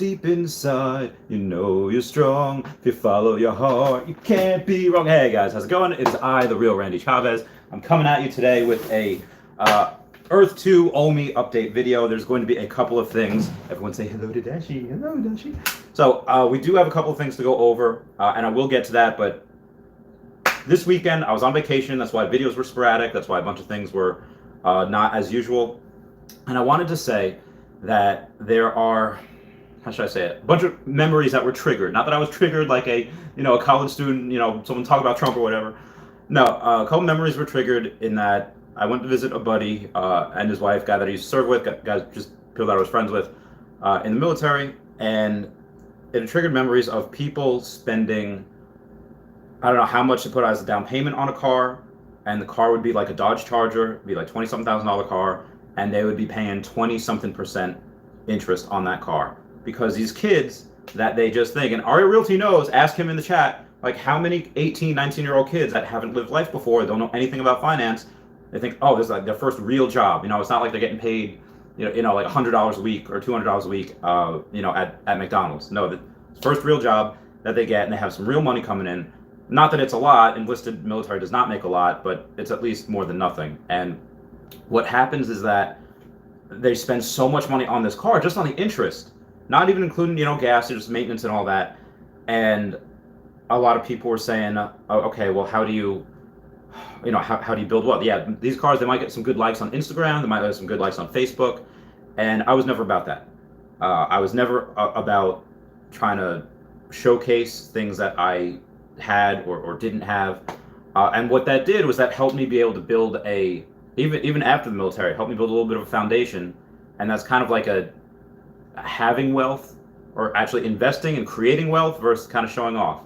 deep inside, you know you're strong. If you follow your heart, you can't be wrong. Hey guys, how's it going? It is I, the real Randy Chavez. I'm coming at you today with a Earth 2 OMI update video. There's going to be a couple of things. Everyone say hello to Dashi. Hello, Dashi. So we do have a couple of things to go over, and I will get to that, but this weekend I was on vacation. That's why videos were sporadic. That's why a bunch of things were not as usual. And I wanted to say that there are, how should I say it, a bunch of memories that were triggered. Not that I was triggered like a college student, someone talk about Trump or whatever. No, a couple memories were triggered in that I went to visit a buddy and his wife, guy that I used to serve with, guys, just people that I was friends with in the military, and it triggered memories of people spending, I don't know how much to put as a down payment on a car, and the car would be like a Dodge Charger, it'd be like $20-something thousand car, and they would be paying 20-something% interest on that car. Because these kids that they just think, and Aria Realty knows, ask him in the chat, like how many 18, 19-year-old kids that haven't lived life before, don't know anything about finance, they think, oh, this is like their first real job. It's not like they're getting paid, like $100 a week or $200 a week, at McDonald's. No, the first real job that they get, and they have some real money coming in. Not that it's a lot, enlisted military does not make a lot, but it's at least more than nothing. And what happens is that they spend so much money on this car, just on the interest, not even including, gas, just maintenance and all that. And a lot of people were saying, oh, okay, well, how do you build wealth? Yeah, these cars, they might get some good likes on Instagram, they might get some good likes on Facebook. And I was never about that. I was never about trying to showcase things that I had or didn't have. And what that did was that helped me be able to build even after the military, helped me build a little bit of a foundation. And that's kind of like a having wealth, or actually investing and creating wealth versus kind of showing off.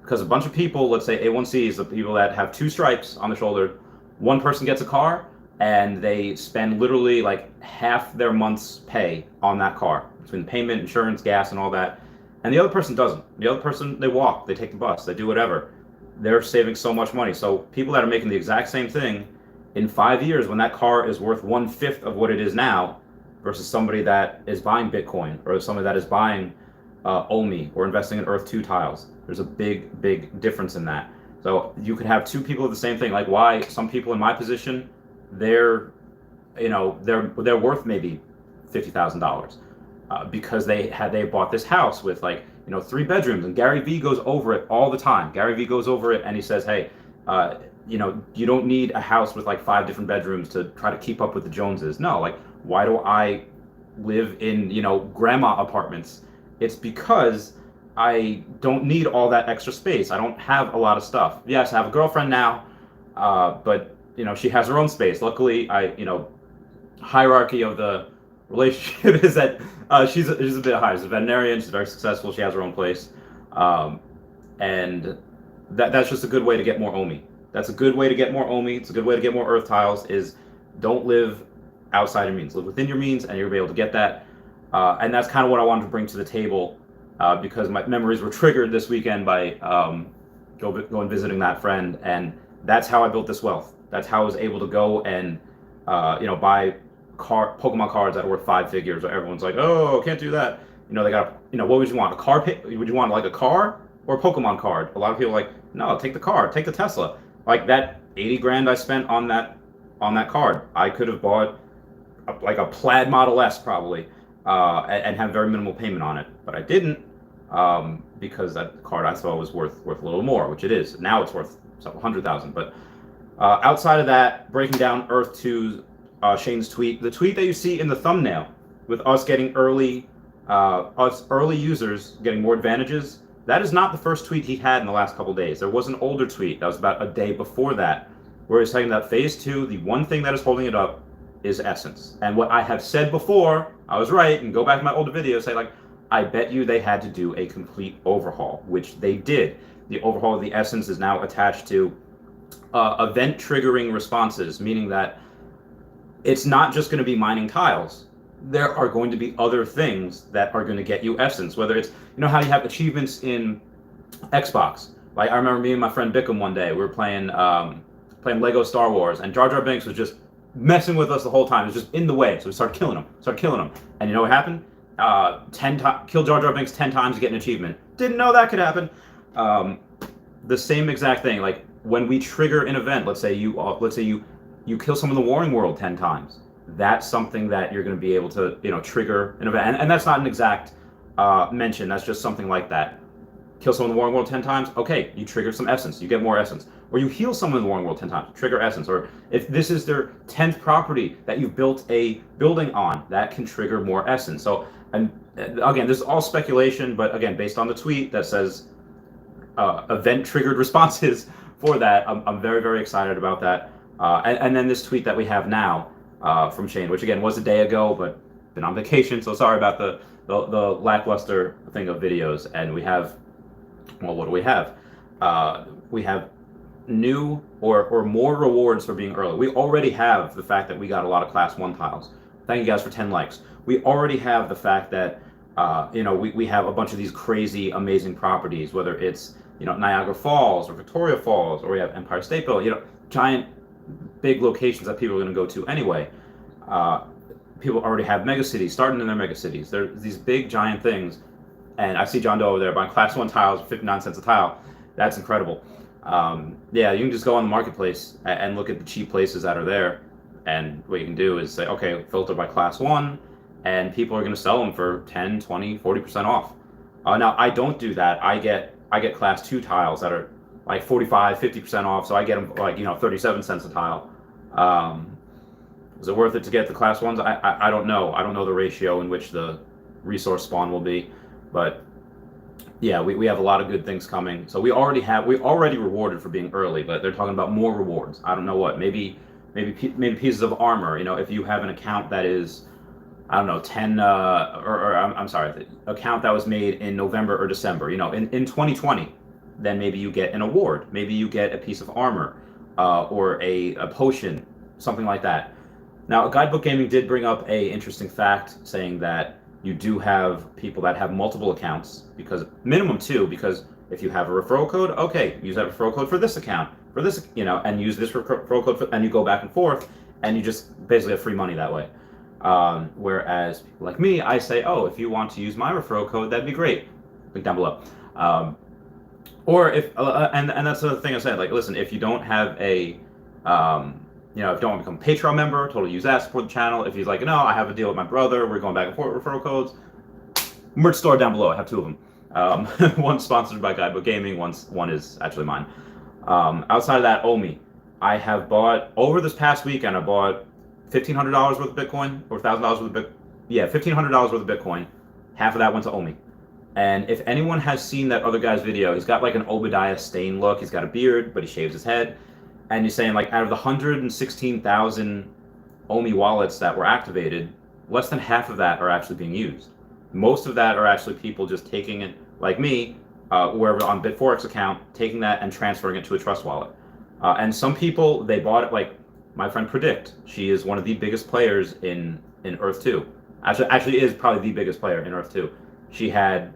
Because a bunch of people, let's say A1Cs, the people that have two stripes on the shoulder, one person gets a car and they spend literally like half their month's pay on that car, between payment, insurance, gas, and all that. And the other person doesn't. The other person, they walk, they take the bus, they do whatever. They're saving so much money. So people that are making the exact same thing, in 5 years, when that car is worth 1/5 of what it is now, versus somebody that is buying Bitcoin, or somebody that is buying OMI, or investing in Earth 2 tiles, there's a big difference in that. So you could have two people of the same thing. Like, why some people in my position, they're worth maybe $50,000 because they bought this house with 3 bedrooms, and Gary Vee goes over it all the time. Gary Vee goes over it and he says, hey, you don't need a house with 5 different bedrooms to try to keep up with the Joneses. No, why do I live in grandma apartments? It's because I don't need all that extra space. I don't have a lot of stuff. Yes, I have a girlfriend now, but she has her own space. Luckily, hierarchy of the relationship is that she's a bit higher. She's a veterinarian. She's very successful. She has her own place, and that's just a good way to get more OMI. That's a good way to get more OMI. It's a good way to get more Earth tiles. Is don't live outside your means. Live within your means, and you'll be able to get that. And that's kind of what I wanted to bring to the table, because my memories were triggered this weekend by going visiting that friend, and that's how I built this wealth. That's how I was able to go and buy Pokemon cards that are worth 5 figures. Or everyone's like, oh, can't do that. They got what would you want? Would you want like a car or a Pokemon card? A lot of people are like, no, take the car, take the Tesla. Like that 80 grand I spent on that card, I could have bought like a plaid Model S probably, and have very minimal payment on it, but I didn't, because that card I thought was worth a little more, which it is. Now it's worth several $100,000. But outside of that, breaking down Earth 2's Shane's tweet, the tweet that you see in the thumbnail, with us getting early users getting more advantages, that is not the first tweet he had in the last couple days. There was an older tweet that was about a day before that, where he's saying that phase 2, the one thing that is holding it up is Essence. And what I have said before, I was right, and go back to my older videos, say I bet you they had to do a complete overhaul, which they did. The overhaul of the Essence is now attached to event triggering responses, meaning that it's not just going to be mining tiles. There are going to be other things that are going to get you Essence, whether it's, how you have achievements in Xbox. I remember me and my friend Bickham one day, we were playing Lego Star Wars, and Jar Jar Binks was just messing with us the whole time. It was just in the way, so we started killing him. And you know what happened? kill Jar Jar Binks 10 times to get an achievement. Didn't know that could happen. The same exact thing. Like when we trigger an event, let's say you kill someone in the Warring World 10 times. That's something that you're going to be able to trigger an event, and that's not an exact mention. That's just something like that. Kill someone in the Warring World 10 times. Okay, you trigger some essence. You get more essence. Or you heal someone in the Warring World 10 times. Trigger essence. Or if this is their 10th property that you've built a building on, that can trigger more essence. So, and again, this is all speculation, but again, based on the tweet that says event triggered responses for that, I'm very, very excited about that. And then this tweet that we have now from Shane, which again was a day ago, but been on vacation, so sorry about the lackluster thing of videos. And we have, well, what do we have? We have new or more rewards for being early. We already have the fact that we got a lot of class 1 tiles. Thank you guys for 10 likes. We already have the fact that we have a bunch of these crazy amazing properties, whether it's Niagara Falls or Victoria Falls, or we have Empire State Building, giant big locations that people are going to go to anyway. People already have megacities starting in their megacities. They're these big giant things. And I see John Doe over there buying class 1 tiles, 59 cents a tile. That's incredible. Yeah, you can just go on the marketplace and look at the cheap places that are there. And what you can do is say, okay, filter by class 1, and people are going to sell them for 10, 20, 40% off. Now, I don't do that. I get class 2 tiles that are like 45, 50% off, so I get them like 37 cents a tile. Is it worth it to get the class 1s? I don't know. I don't know the ratio in which the resource spawn will be, but yeah, we have a lot of good things coming. So we already rewarded for being early, but they're talking about more rewards. I don't know what. Maybe pieces of armor. If you have an account that is, I don't know, 10 I'm sorry, the account that was made in November or December, in 2020, then maybe you get an award. Maybe you get a piece of armor or a potion, something like that. Now, Guidebook Gaming did bring up a interesting fact saying that you do have people that have multiple accounts, because minimum 2, because if you have a referral code, okay, use that referral code for this account, for this, and use this referral code, and you go back and forth, and you just basically have free money that way. Whereas people like me, I say, oh, if you want to use my referral code, that'd be great. Link down below. Or if, and that's the thing I said, like, listen, if you don't have a, if you don't want to become a Patreon member, totally use that, support the channel. If he's like, no, I have a deal with my brother, we're going back and forth, referral codes. Merch store down below, I have 2 of them. One's sponsored by Guidebook Gaming, one is actually mine. Outside of that, OMI. I have bought, over this past weekend, I bought $1,500 worth of Bitcoin, or $1,000 worth of Bitcoin. Yeah, $1,500 worth of Bitcoin. Half of that went to OMI. And if anyone has seen that other guy's video, he's got like an Obadiah Stane look. He's got a beard, but he shaves his head. And he's saying, like, out of the 116,000 OMI wallets that were activated, less than half of that are actually being used. Most of that are actually people just taking it, like me, wherever on Bit4x account, taking that and transferring it to a trust wallet. And some people, they bought it, like my friend Predict. She is one of the biggest players in Earth 2. Actually is probably the biggest player in Earth 2. She had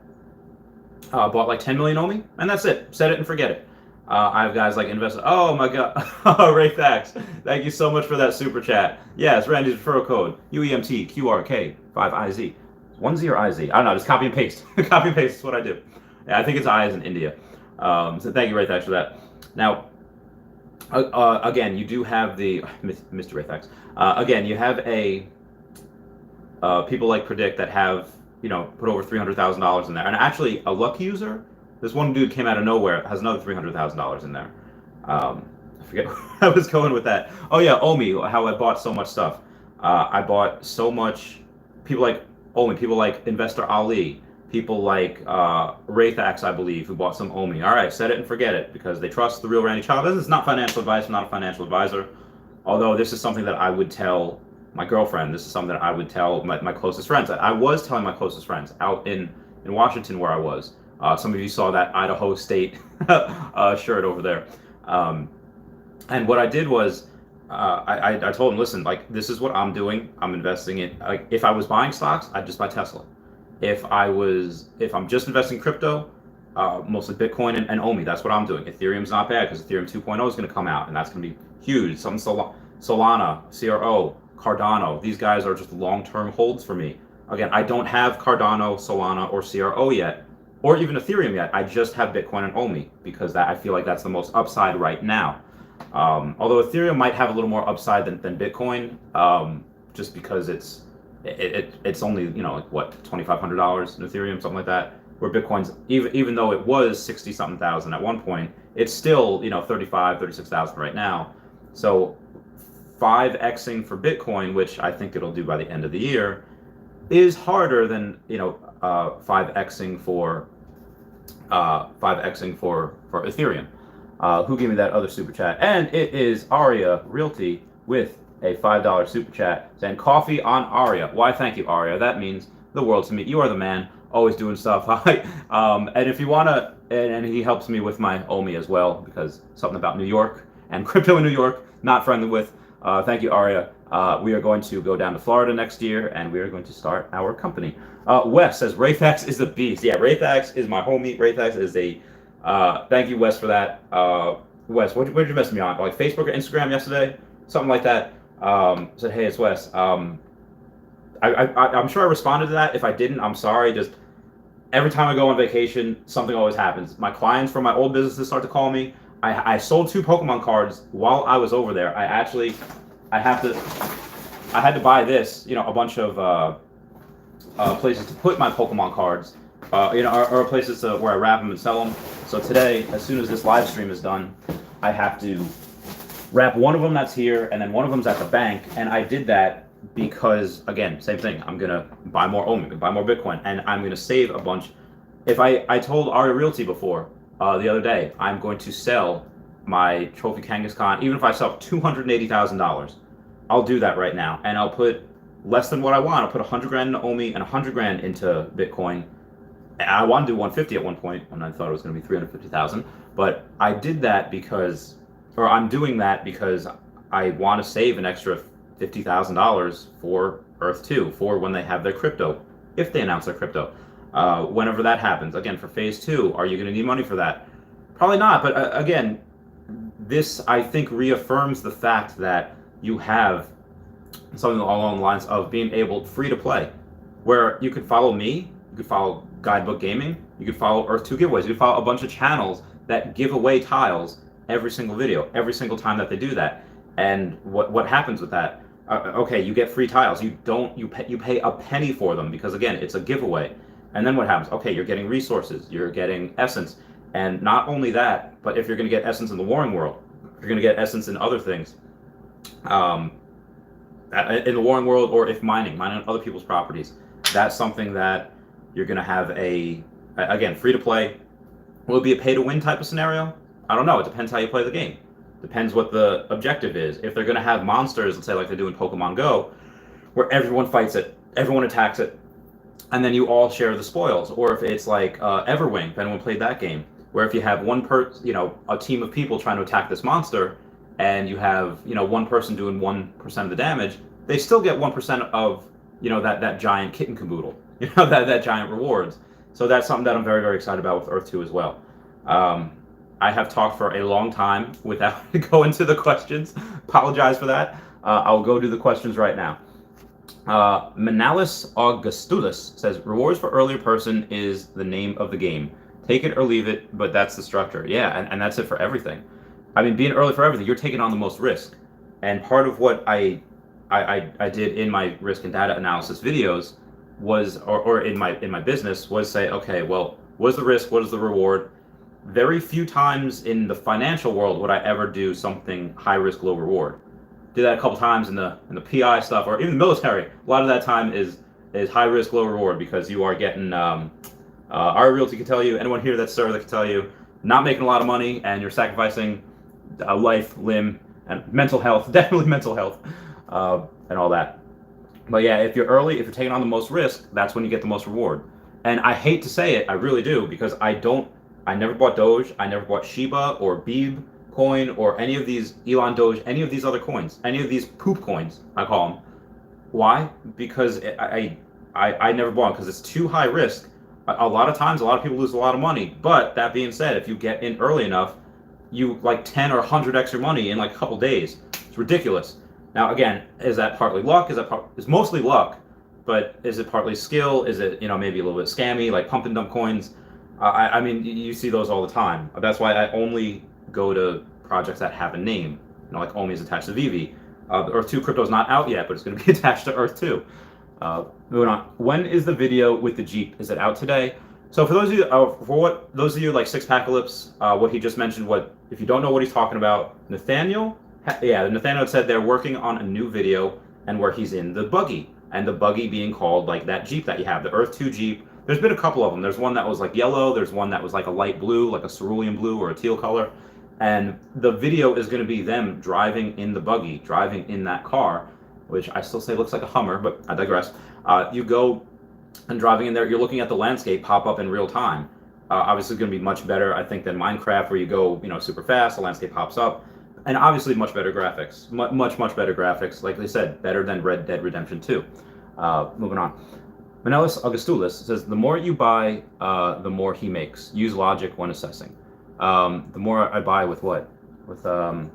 bought like 10 million OMI, and that's it. Set it and forget it. I have guys like invested. Oh my god, Ray Fax, thank you so much for that super chat. Yes, Randy's referral code UEMTQRK5IZ. 10 or IZ? I don't know. Just copy and paste. Copy and paste is what I do. Yeah, I think it's I as in India. So thank you, Ray Fax, for that. Now, again, you do have the Mr. Ray Fax. Again, you have a people like Predict that have put over $300,000 in there, and actually a luck user. This one dude came out of nowhere, has another $300,000 in there. I forget where I was going with that. Oh yeah, OMI, how I bought so much stuff. I bought so much, people like OMI, people like Investor Ali, people like Raythax, I believe, who bought some OMI. All right, set it and forget it, because they trust the real Randy Chavez. It's not financial advice, I'm not a financial advisor. Although this is something that I would tell my girlfriend, this is something that I would tell my closest friends. I was telling my closest friends out in Washington where I was. Some of you saw that Idaho State shirt over there. And what I did was, I told him, listen, like, this is what I'm doing. I'm investing in, like, if I was buying stocks, I'd just buy Tesla. If I'm just investing in crypto, mostly Bitcoin and OMI, that's what I'm doing. Ethereum's not bad, because Ethereum 2.0 is going to come out, and that's going to be huge. Solana, CRO, Cardano, these guys are just long-term holds for me. Again, I don't have Cardano, Solana, or CRO yet, or even Ethereum yet. I just have Bitcoin and OMI because that I feel like that's the most upside right now. Although Ethereum might have a little more upside than Bitcoin, just because it's only, you know, like what, $2,500 in Ethereum, something like that. Where Bitcoin's, even though it was 60 something thousand at one point, it's still, you know, 36,000 right now. So 5xing for Bitcoin, which I think it'll do by the end of the year, is harder than, you know, 5xing for 5xing for Ethereum. Who gave me that other super chat? And it is Aria Realty with a $5 super chat saying coffee on Aria. Why, thank you, Aria. That means the world to me. You are the man, always doing stuff. And if you wanna, and he helps me with my OMI as well, because something about New York and crypto in New York, not friendly with. Thank you, Aria. We are going to go down to Florida next year, and we are going to start our company. Wes says Rayfax is a beast. Yeah, Rayfax is my homie. Rayfax is a. Thank you, Wes, for that. Wes, what did you message me on? Like Facebook or Instagram yesterday, something like that. Said, hey, it's Wes. I'm sure I responded to that. If I didn't, I'm sorry. Just every time I go on vacation, something always happens. My clients from my old businesses start to call me. I sold 2 Pokemon cards while I was over there. I had to buy this, you know, a bunch of places to put my Pokemon cards, you know, or places where I wrap them and sell them. So today, as soon as this live stream is done, I have to wrap one of them that's here, and then one of them's at the bank. And I did that because, again, same thing. I'm gonna buy more OMI, buy more Bitcoin, and I'm gonna save a bunch. If I told Aria Realty before the other day, I'm going to sell my Trophy Kangaskhan, even if I sell $280,000. I'll do that right now, and I'll put less than what I want. I'll put 100 grand into OMI and 100 grand into Bitcoin. I wanted to do 150 at one point, and I thought it was going to be 350,000. But I did that because, or I'm doing that because I want to save an extra $50,000 for Earth 2, for when they have their crypto, if they announce their crypto. Whenever that happens, again, for phase 2, are you going to need money for that? Probably not, but again, this, I think, reaffirms the fact that you have something along the lines of being able, free to play, where you could follow me, you could follow Guidebook Gaming, you could follow Earth 2 giveaways, you could follow a bunch of channels that give away tiles every single video, every single time that they do that. And what happens with that? Okay, you get free tiles. You pay a penny for them because, again, it's a giveaway. And then what happens? Okay, you're getting resources, you're getting essence. And not only that, but if you're going to get essence in the warring world, you're going to get essence in other things. In the warring world, or if mining on other people's properties, that's something that you're going to have again, free to play. Will it be a pay to win type of scenario? I don't know. It depends how you play the game. Depends what the objective is. If they're going to have monsters, let's say like they do in Pokemon Go, where everyone fights it, everyone attacks it, and then you all share the spoils. Or if it's like Everwing, if anyone played that game, where if you have a team of people trying to attack this monster, and you have, one person doing 1% of the damage, they still get 1% of, that giant kitten caboodle, that giant rewards. So that's something that I'm very, very excited about with Earth 2 as well. I have talked for a long time without going to the questions. Apologize for that. I'll go do the questions right now. Menalis Augustulus says, rewards for earlier person is the name of the game. Take it or leave it, but that's the structure. Yeah, and that's it for everything. I mean, being early for everything, you're taking on the most risk. And part of what I did in my risk and data analysis videos was, or in my business, was say, okay, well, what's the risk? What is the reward? Very few times in the financial world would I ever do something high risk, low reward. Did that a couple times in the PI stuff, or even the military. A lot of that time is high risk, low reward, because you are getting, our realty can tell you, anyone here that's Sir that can tell you, not making a lot of money, and you're sacrificing a life, limb, and mental health, definitely mental health, and all that. But yeah, if you're early, if you're taking on the most risk, that's when you get the most reward. And I hate to say it, I really do, because I never bought Doge, I never bought Shiba or Beeb coin or any of these Elon Doge, any of these other coins, any of these poop coins, I call them. Why? Because I never bought them, because it's too high risk. A lot of times, a lot of people lose a lot of money. But that being said, if you get in early enough, you like 10 or 100x your money in like a couple days. It's ridiculous. Now, again, is that partly luck? It's mostly luck. but is it partly skill? Is it, maybe a little bit scammy, like pump and dump coins? I mean, you see those all the time. That's why I only go to projects that have a name. Like OMI is attached to Vivi. Earth 2 crypto is not out yet, but it's going to be attached to Earth 2. Moving on. When is the video with the Jeep? Is it out today? So for those of you like Six Packalypse, what he just mentioned, if you don't know what he's talking about, Nathaniel said they're working on a new video and where he's in the buggy, and the buggy being called like that Jeep that you have, the Earth 2 Jeep. There's been a couple of them. There's one that was like yellow. There's one that was like a light blue, like a cerulean blue or a teal color. And the video is going to be them driving in the buggy, driving in that car, which I still say looks like a Hummer, but I digress. You go and driving in there, you're looking at the landscape pop up in real time. Obviously, going to be much better, I think, than Minecraft, where you go, super fast, the landscape pops up, and obviously much better graphics, much better graphics. Like they said, better than Red Dead Redemption 2. Moving on. Manelis Augustulis says, the more you buy, the more he makes. Use logic when assessing. The more I buy with what? With I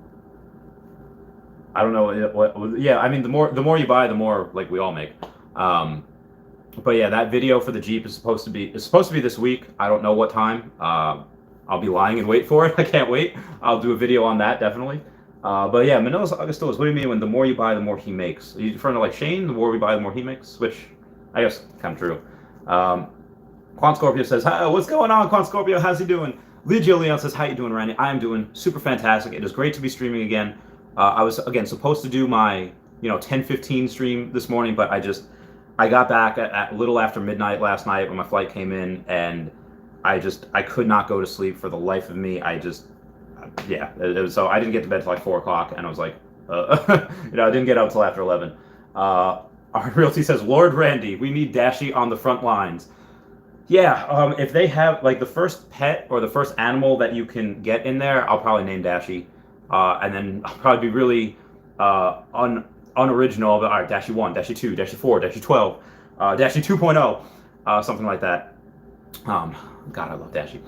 don't know what. Yeah, I mean, the more you buy, the more like we all make. But yeah, that video for the Jeep is supposed to be this week. I don't know what time. I'll be lying in wait for it. I can't wait. I'll do a video on that definitely. But yeah, Manelis Augustulis, what do you mean when the more you buy, the more he makes? Are you referring to like Shane? The more we buy, the more he makes, which I guess kind of true. Quan Scorpio says, hi, what's going on, Quan Scorpio? How's he doing? Legio Leon says, how you doing, Randy? I am doing super fantastic. It is great to be streaming again. I was, again, supposed to do my, 10:15 stream this morning, but I got back at a little after midnight last night when my flight came in, and I could not go to sleep for the life of me. So I didn't get to bed till like 4 o'clock, and I was like, I didn't get out till after 11. Our Realty says, Lord Randy, we need Dashi on the front lines. Yeah, if they have, like, the first pet or the first animal that you can get in there, I'll probably name Dashi. And then I'll probably be really unoriginal, but all right, Dashi 1, Dashi 2, Dashi 4, Dashi 12, Dashi 2.0, something like that. God, I love Dashi.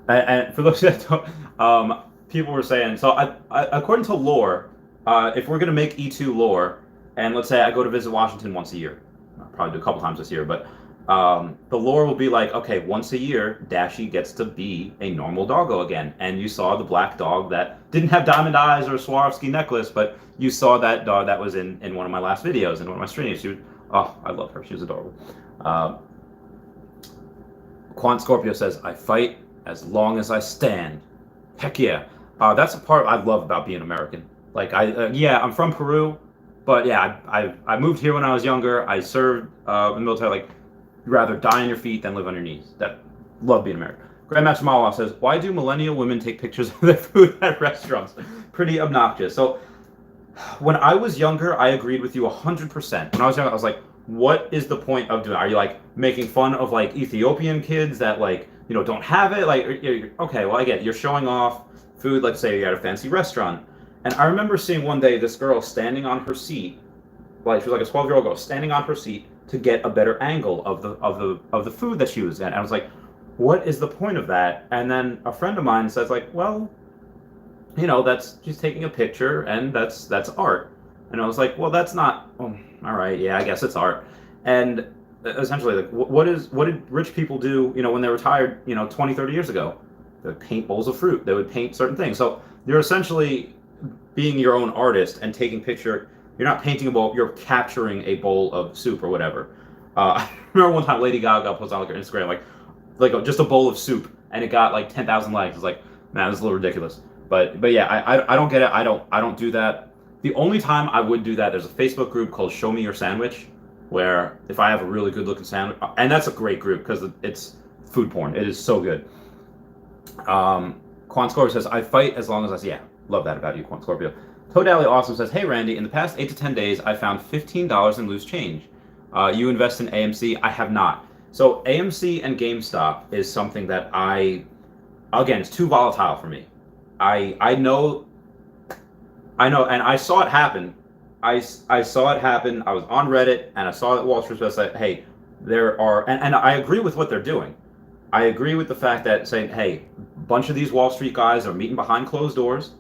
And for those that don't, people were saying, so I, according to lore, if we're going to make E2 lore, and let's say I go to visit Washington once a year, I'll probably do a couple times this year, but the lore will be like, okay, once a year, Dashi gets to be a normal doggo again. And you saw the black dog that didn't have diamond eyes or a Swarovski necklace, but you saw that dog that was in one of my last videos, in one of my streams. I love her. She was adorable. Quant Scorpio says, I fight as long as I stand. Heck yeah. That's a part I love about being American. Like, I'm from Peru, but yeah, I moved here when I was younger. I served in the military. Like, you'd rather die on your feet than live on your knees. Love being American. Grandmaster Malawa says, why do millennial women take pictures of their food at restaurants? Pretty obnoxious. So when I was younger, I agreed with you 100%. When I was younger, I was like, what is the point of doing it? Are you like making fun of like Ethiopian kids that like, don't have it? Like, okay, well, I get it. You're showing off food. Let's say you're at a fancy restaurant. And I remember seeing one day this girl standing on her seat, like she was like a 12-year-old girl standing on her seat to get a better angle of the food that she was at. And I was like, what is the point of that? And then a friend of mine says like, well, that's she's taking a picture and that's art. And I was like, well, that's not, all right, yeah, I guess it's art. And essentially, like, what did rich people do, when they retired, 20, 30 years ago? They would paint bowls of fruit. They would paint certain things. So you're essentially being your own artist and taking picture. You're not painting a bowl, you're capturing a bowl of soup or whatever. I remember one time Lady Gaga posted on like her Instagram, like just a bowl of soup, and it got like 10,000 likes. It's like, man, this is a little ridiculous. But yeah, I don't get it. I don't do that. The only time I would do that, there's a Facebook group called Show Me Your Sandwich, where if I have a really good looking sandwich, and that's a great group because it's food porn. It is so good. Quan Scorpio says, I fight as long as I see. Yeah, love that about you, Quan Scorpio. Toad Alley Awesome says, hey Randy, in the past 8 to 10 days, I found $15 in loose change. You invest in AMC? I have not. So AMC and GameStop is something that again, it's too volatile for me. I know, and I saw it happen. I saw it happen. I was on Reddit, and I saw that Wall Street said, hey, there are, and I agree with what they're doing. I agree with the fact that saying, hey, a bunch of these Wall Street guys are meeting behind closed doors,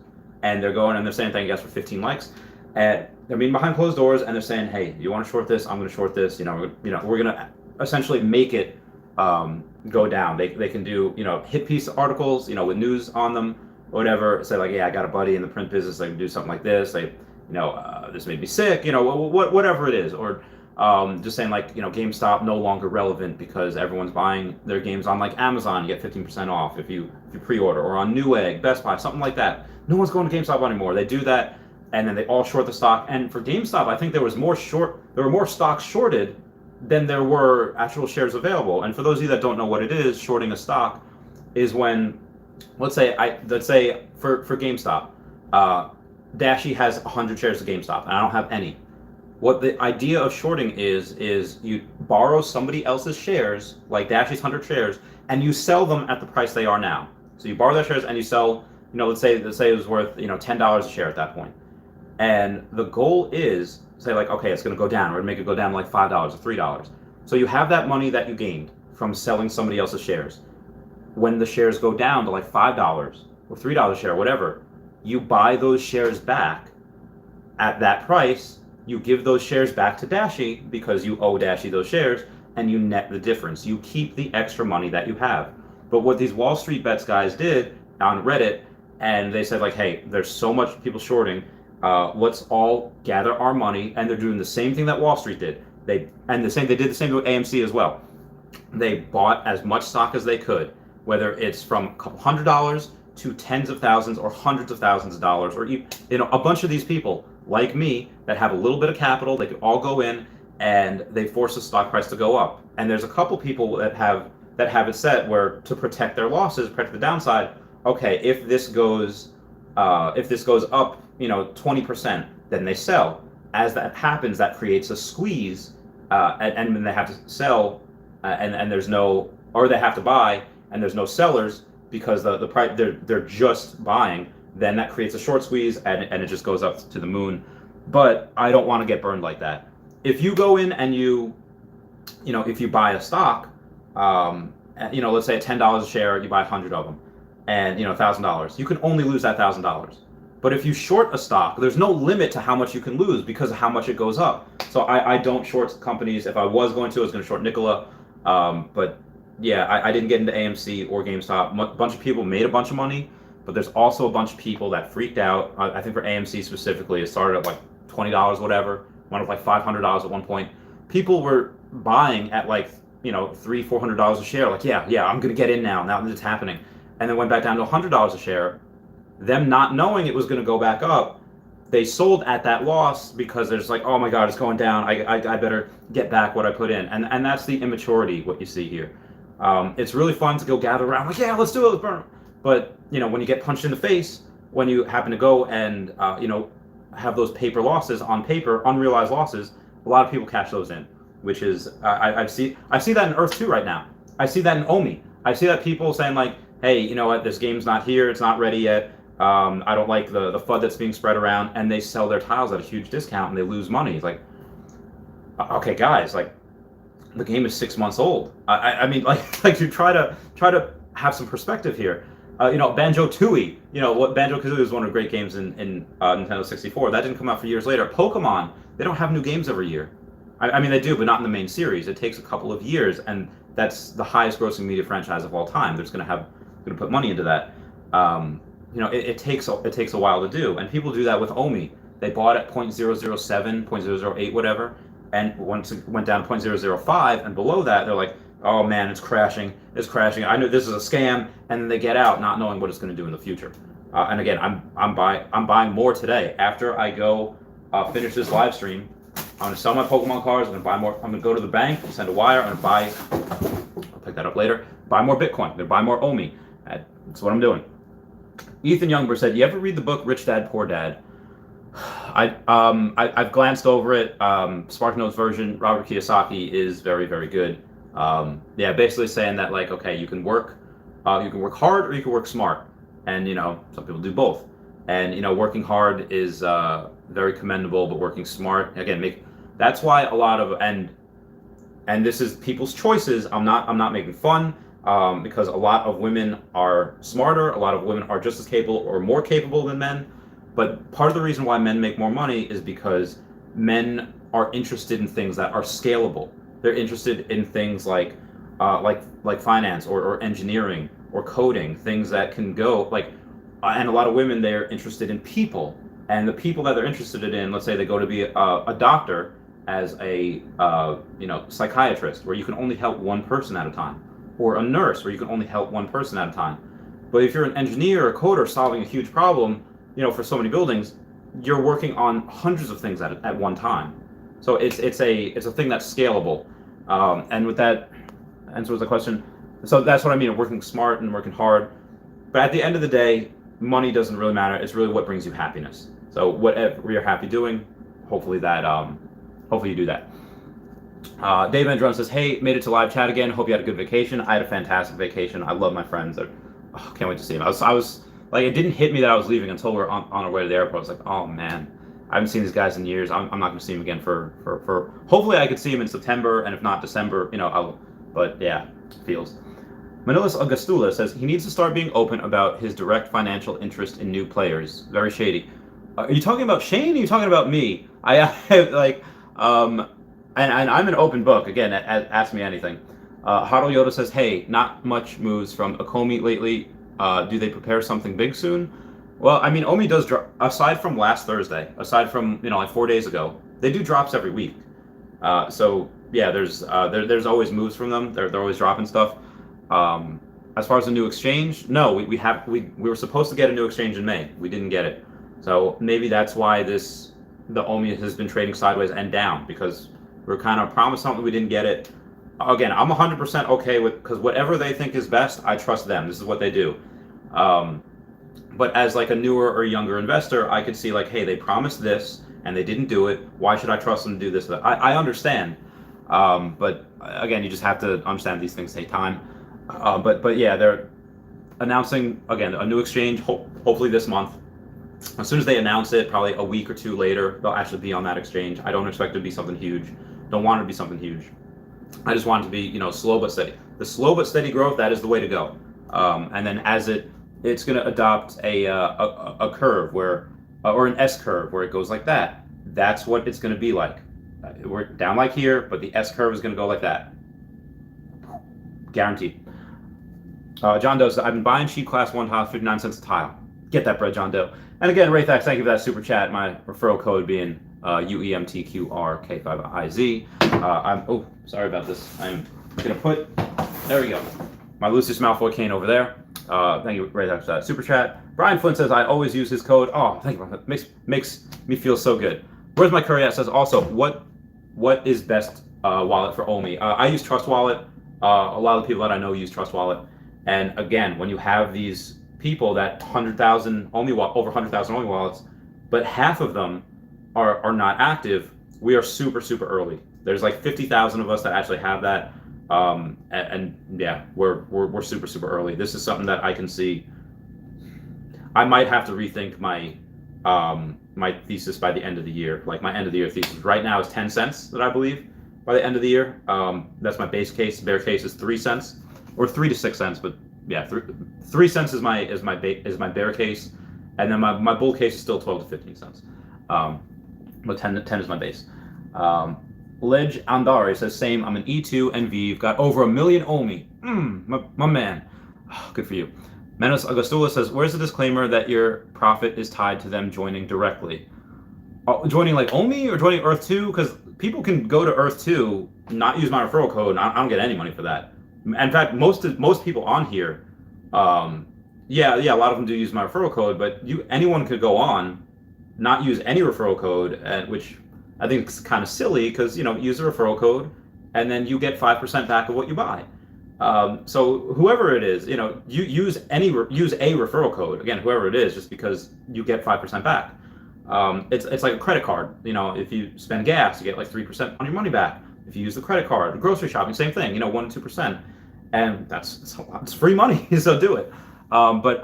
and they're going and they're saying thank you guys for 15 likes. And they're meeting behind closed doors and they're saying, hey, you want to short this? I'm going to short this. We're going to essentially make it go down. They can do, hit piece articles, with news on them, whatever. Say like, yeah, I got a buddy in the print business. They can do something like this. This made me sick, whatever it is. Or just saying like, GameStop no longer relevant because everyone's buying their games on like Amazon. You get 15% off if you pre-order, or on Newegg, Best Buy, something like that. No one's going to GameStop anymore. They do that, and then they all short the stock. And for GameStop, I think there were more stocks shorted than there were actual shares available. And for those of you that don't know what it is, shorting a stock is when, let's say for GameStop, Dashi has 100 shares of GameStop, and I don't have any. What the idea of shorting is you borrow somebody else's shares, like Dashi's 100 shares, and you sell them at the price they are now. So you borrow their shares and you sell, let's say it was worth, $10 a share at that point. And the goal is, say like, okay, it's going to go down. We're going to make it go down to like $5 or $3. So you have that money that you gained from selling somebody else's shares. When the shares go down to like $5 or $3 a share, whatever, you buy those shares back at that price. You give those shares back to Dashi because you owe Dashi those shares, and you net the difference. You keep the extra money that you have. But what these Wall Street Bets guys did on Reddit, and they said like, hey, there's so much people shorting, let's all gather our money. And they're doing the same thing that Wall Street did. They did the same thing with AMC as well. They bought as much stock as they could, whether it's from a couple $100 to tens of thousands or hundreds of thousands of dollars, or a bunch of these people like me that have a little bit of capital. They could all go in and they force the stock price to go up. And there's a couple people that have it set where, to protect their losses, protect the downside. Okay, if this goes up, 20%, then they sell. As that happens, that creates a squeeze, and then they have to sell, and there's no, or they have to buy, and there's no sellers because the price they're just buying. Then that creates a short squeeze, and it just goes up to the moon. But I don't want to get burned like that. If you go in and if you buy a stock, let's say at $10 a share, you buy 100 of them, and $1,000, you can only lose that $1,000. But if you short a stock, there's no limit to how much you can lose because of how much it goes up. So I don't short companies. If I was going to, I was going to short Nikola. But yeah, I didn't get into AMC or GameStop. A bunch of people made a bunch of money, but there's also a bunch of people that freaked out. I think for AMC specifically, it started at like $20, whatever. Went up like $500 at one point. People were buying at like, $300-$400 a share. Like, yeah, I'm going to get in now. Now it's happening. And then went back down to $100 a share. Them not knowing it was going to go back up, they sold at that loss because they're just like, oh my God, it's going down. I better get back what I put in. And that's the immaturity, what you see here. It's really fun to go gather around, like, yeah, let's do it, let's burn. But, when you get punched in the face, when you happen to go and, have those paper losses on paper, unrealized losses, a lot of people cash those in, which is, I see that in Earth 2 right now. I see that in OMI. I see that people saying like, hey, you know what, this game's not here, it's not ready yet. I don't like the FUD that's being spread around, and they sell their tiles at a huge discount and they lose money. It's like, okay, guys, like, the game is 6 months old. I mean, like you try to have some perspective here. Banjo-Tooie. What Banjo-Kazooie is one of the great games in Nintendo 64. That didn't come out for years later. Pokemon, they don't have new games every year. I mean, they do, but not in the main series. It takes a couple of years, and that's the highest grossing media franchise of all time. They're just going to put money into that. It takes a while to do, and people do that with OMI. They bought at 0.007, 0.008, whatever, and once it went down to 0.005 and below that, they're like, oh man, it's crashing. I know this is a scam, and then they get out not knowing what it's going to do in the future. And again, I'm buying more today. After I go finish this live stream, I'm going to sell my Pokemon cards. I'm going to buy more. I'm going to go to the bank, send a wire, I'm going to buy. I'll pick that up later. Buy more Bitcoin. I'm going to buy more OMI. That's what I'm doing. Ethan Youngberg said, "You ever read the book Rich Dad Poor Dad?" I've glanced over it. SparkNotes version, Robert Kiyosaki, is very, very good. Basically saying that, like, okay, you can work hard or you can work smart, and some people do both. And working hard is very commendable, but working smart, again, that's why a lot of and this is people's choices. I'm not making fun. Because a lot of women are smarter, a lot of women are just as capable or more capable than men. But part of the reason why men make more money is because men are interested in things that are scalable. They're interested in things like finance or engineering or coding, things that can go like, and a lot of women, they're interested in people, and the people that they're interested in, let's say they go to be a doctor as a psychiatrist, where you can only help one person at a time, or a nurse where you can only help one person at a time. But if you're an engineer or coder solving a huge problem, for so many buildings, you're working on hundreds of things at one time. So it's a thing that's scalable. And with that answers the question. So that's what I mean, working smart and working hard. But at the end of the day, money doesn't really matter. It's really what brings you happiness. So whatever you're happy doing, hopefully you do that. Dave Andron says, hey, made it to live chat again. Hope you had a good vacation. I had a fantastic vacation. I love my friends. Can't wait to see them. I was like, it didn't hit me that I was leaving until we're on our way to the airport. I was like, oh man, I haven't seen these guys in years. I'm not going to see them again for hopefully I could see them in September, and if not December, but yeah, feels. Manilis Augustula says he needs to start being open about his direct financial interest in new players. Very shady. Are you talking about Shane? Or are you talking about me? And I'm an open book. Again, ask me anything. Haru Yoda says, hey, not much moves from Okomi lately. Do they prepare something big soon? Well, I mean, OMI does drop, aside from last Thursday, aside from, like 4 days ago, they do drops every week. So yeah, there's always moves from them. They're always dropping stuff. As far as a new exchange, no, we were supposed to get a new exchange in May. We didn't get it. So maybe that's why the OMI has been trading sideways and down, because we're kind of promised something, we didn't get it. Again, I'm 100% okay with, because whatever they think is best, I trust them. This is what they do. But as like a newer or younger investor, I could see like, hey, they promised this and they didn't do it. Why should I trust them to do this? I understand. But again, you just have to understand these things take time. But yeah, they're announcing again a new exchange, hopefully this month. As soon as they announce it, probably a week or two later, they'll actually be on that exchange. I don't expect it to be something huge. Don't want it to be something huge. I just want it to be, slow but steady. The slow but steady growth, that is the way to go. And then as it's going to adopt a curve or an S curve where it goes like that. That's what it's going to be like. We're down like here, but the S curve is going to go like that. Guaranteed. John Doe says, I've been buying cheap class 1 tiles, 59 cents a tile. Get that bread, John Doe. And again, Raythax, thank you for that super chat. My referral code being UEMTQRK5IZ. Sorry about this. I'm going to put, there we go, my Lucius Malfoy cane over there. Thank you, Raythax, for that super chat. Brian Flint says, I always use his code. Oh, thank you. Makes me feel so good. Where's my Curry at? Says also, what is best wallet for OMI? I use Trust Wallet. A lot of the people that I know use Trust Wallet. And again, when you have these people that 100,000 OMI over 100,000 OMI wallets, but half of them are not active, we are super, super early. There's like 50,000 of us that actually have that. And yeah, we're super, super early. This is something that I can see. I might have to rethink my thesis by the end of the year. Like my end of the year thesis right now is 10 cents that I believe by the end of the year. That's my base case. Bear case is 3 cents or 3 to 6 cents, but yeah, 3 cents is my bear case, and then my bull case is still 12 to 15 cents. But 10 is my base. Ledge Andare says, same, I'm an E2 and Vive, got over 1 million OMI. My man. Oh, good for you. Menos Augustula says, where's the disclaimer that your profit is tied to them joining directly? Joining like OMI or joining Earth 2? Because people can go to Earth 2, not use my referral code, and I don't get any money for that. In fact, most people on here, yeah, a lot of them do use my referral code, but anyone could go on, not use any referral code, which I think is kind of silly because, use a referral code and then you get 5% back of what you buy. So whoever it is, you use a referral code, again, whoever it is, just because you get 5% back. It's like a credit card. If you spend gas, you get like 3% on your money back. If you use the credit card, grocery shopping, same thing, 1 to 2%. And it's free money, so do it. But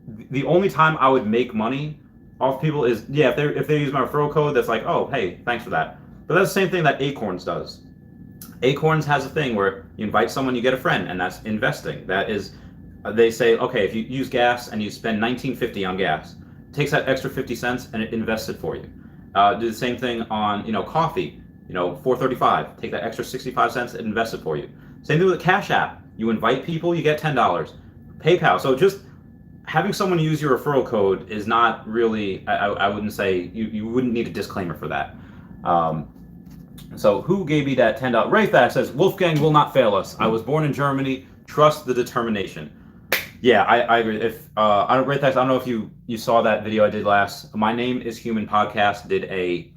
the only time I would make money off people is, yeah, if they use my referral code, that's like, oh, hey, thanks for that. But that's the same thing that Acorns does. Acorns has a thing where you invite someone, you get a friend, and that's investing. That is, they say, okay, if you use gas and you spend $19.50 on gas, takes that extra 50 cents and it invests it for you. Do the same thing on, coffee, $4.35. Take that extra 65 cents and invest it for you. Same thing with Cash App. You invite people, you get $10. PayPal. So just having someone use your referral code is not really, I wouldn't say, you wouldn't need a disclaimer for that. So who gave me that $10? Rayfax says, Wolfgang will not fail us. I was born in Germany. Trust the determination. Yeah, I agree. If Rayfax, I don't know if you saw that video I did last. My Name is Human podcast did a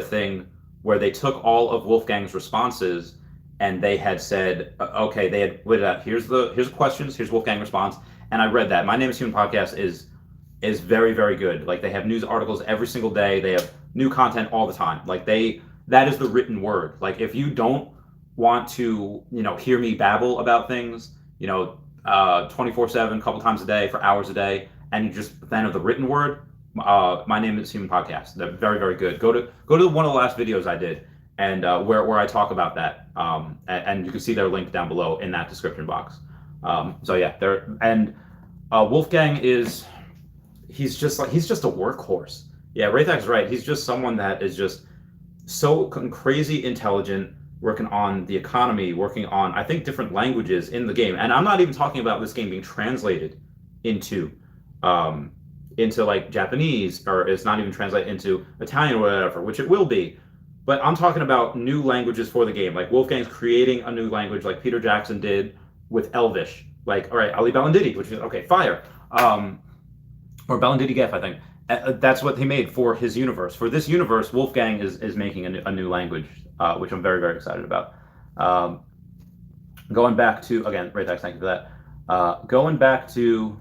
thing where they took all of Wolfgang's responses and they had said, okay, they had put it out. Here's the questions. Here's Wolfgang's response. And I read that. My Name is Human podcast is very, very good. Like, they have news articles every single day. They have new content all the time. Like, that is the written word. Like, if you don't want to, hear me babble about things, 24/7, couple times a day for hours a day, and you just fan of the written word, My Name is Human podcast. They're very, very good. Go to one of the last videos I did, and where I talk about that, and you can see their link down below in that description box. So yeah, Wolfgang he's just a workhorse. Yeah, Raythak's right. He's just someone that is just so crazy intelligent, working on the economy, working on, I think, different languages in the game. And I'm not even talking about this game being translated into like Japanese, or it's not even translated into Italian or whatever, which it will be. But I'm talking about new languages for the game. Like, Wolfgang's creating a new language like Peter Jackson did with Elvish. Like, all right, Ali Balandidi, which is, okay, fire. Or Balandidi Gef, I think. That's what he made for his universe. For this universe, Wolfgang is making a new language, which I'm very, very excited about. Going back to, again, Raytax, thank you for that. Going back to,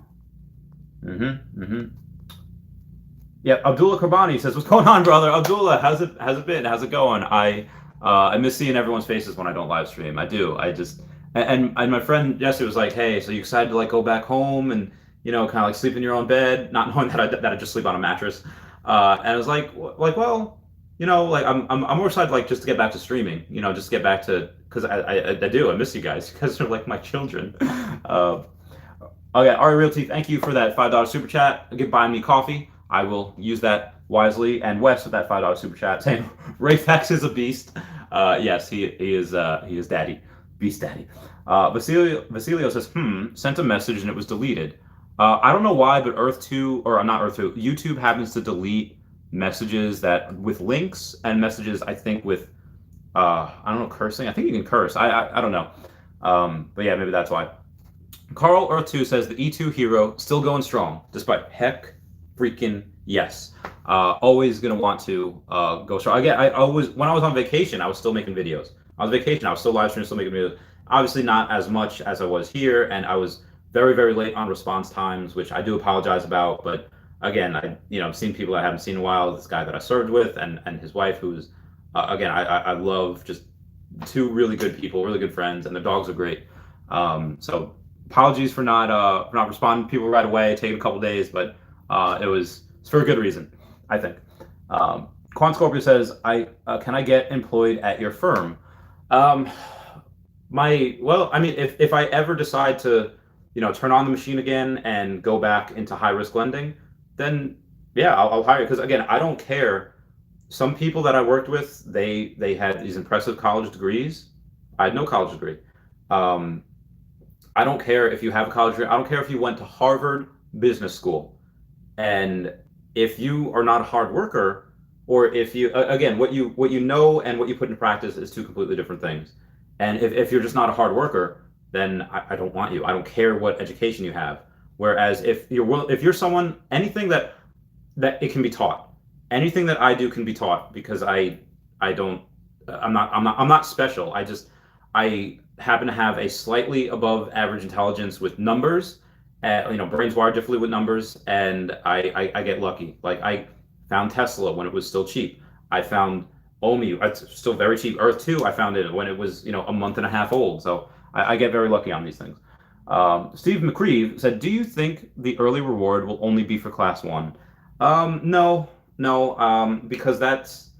yeah, Abdullah Karbani says, "What's going on, brother?" Abdullah, how's it been? How's it going? I miss seeing everyone's faces when I don't live stream. I do. I just, and my friend Jesse was like, "Hey, so you excited to like go back home and kind of like sleep in your own bed," not knowing that I just sleep on a mattress. And I was like, well, like I'm more excited like just to get back to streaming. Just get back to, because I do. I miss you guys. You guys are like my children. Okay, Ari Realty, thank you for that $5 super chat. Give buying me coffee. I will use that wisely. And Wes with that $5 super chat saying Rayfax is a beast. Yes, he is daddy, beast daddy. Vasilio says, sent a message and it was deleted. I don't know why, but YouTube happens to delete messages that with links and messages, I think with I don't know, cursing. I think you can curse. I don't know. But yeah, maybe that's why. Carl Earth 2 says the E2 hero still going strong despite heck freaking yes. Always gonna want to go strong. Again, I always, when I was on vacation, I was still making videos. I was on vacation, I was still live streaming, still making videos. Obviously not as much as I was here, and I was very, very late on response times, which I do apologize about. But again, I've seen people I haven't seen in a while. This guy that I served with, and his wife, who's again, I love, just two really good people, really good friends, and their dogs are great. So apologies for not responding to people right away, taking a couple days, but it's for a good reason, I think. Quan Scorpio says, can I get employed at your firm? If I ever decide to turn on the machine again and go back into high risk lending, then yeah, I'll hire you. Because again, I don't care. Some people that I worked with, they had these impressive college degrees. I had no college degree. I don't care if you have a college degree. I don't care if you went to Harvard Business School. And if you are not a hard worker, or if you, again, what you know and what you put into practice is two completely different things. And if you're just not a hard worker, then I don't want you. I don't care what education you have. Whereas if you're someone, anything that it can be taught, anything that I do can be taught, because I'm not special. I happen to have a slightly above average intelligence with numbers. Brains wired differently with numbers, and I get lucky. Like, I found Tesla when it was still cheap. I found OMI, it's still very cheap. Earth 2, I found it when it was a month and a half old. So I get very lucky on these things. Steve McCreeve said, "Do you think the early reward will only be for class 1?" No, because that's,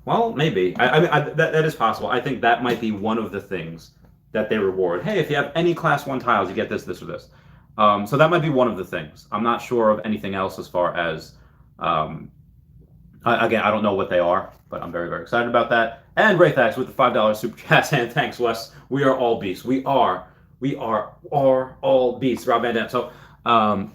well, maybe. That is possible. I think that might be one of the things that they reward. Hey, if you have any class 1 tiles, you get this, this, or this. So that might be one of the things. I'm not sure of anything else as far as, again, I don't know what they are, but I'm very, very excited about that. And Ray Thax with the $5 super chat, and thanks, Wes. We are all beasts. We are all beasts. Rob Van Dam. So I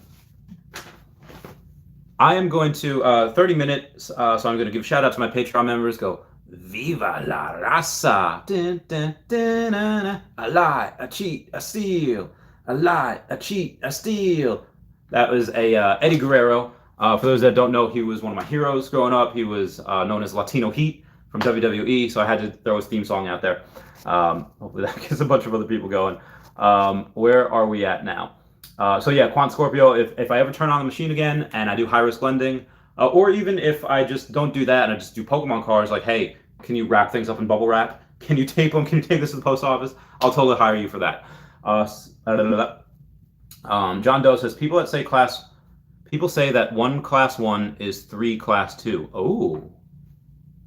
am going to 30 minutes. So I'm going to give a shout out to my Patreon members. Go Viva la raza! Dun, dun, dun, dun, dun. I lie, I cheat, I steal. I lie, I cheat, I steal. That was a Eddie Guerrero. For those that don't know, he was one of my heroes growing up. He was known as Latino Heat from WWE, so I had to throw his theme song out there. Hopefully that gets a bunch of other people going. Where are we at now? So yeah, Quant Scorpio, if I ever turn on the machine again and I do high-risk lending, or even if I just don't do that and I just do Pokemon cards, like, hey, can you wrap things up in bubble wrap? Can you tape them? Can you take this to the post office? I'll totally hire you for that. John Doe says, people say that one class 1 is 3 class 2. Oh,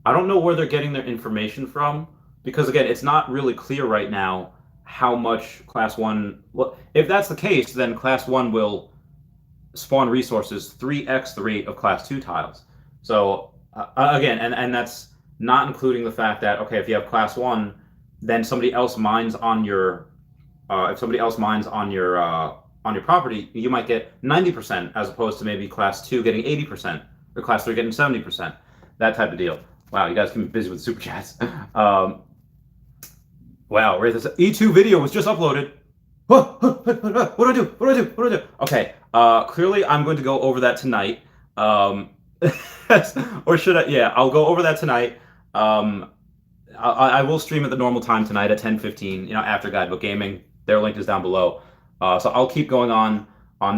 I don't know where they're getting their information from, because again, it's not really clear right now how much class 1, well, if that's the case, then class 1 will spawn resources 3x the rate of class 2 tiles. So again, and that's not including the fact that, okay, if you have class 1, then somebody else mines on your if somebody else mines on your property, you might get 90% as opposed to maybe class 2 getting 80% or class 3 getting 70%. That type of deal. Wow, you guys can be busy with super chats. Wow, this E2 video was just uploaded. What do I do? What do I do? What do I do? Okay, clearly I'm going to go over that tonight. Or should I? Yeah, I'll go over that tonight. I will stream at the normal time tonight at 10:15. You know, after Guidebook Gaming. Their link is down below. So I'll keep going on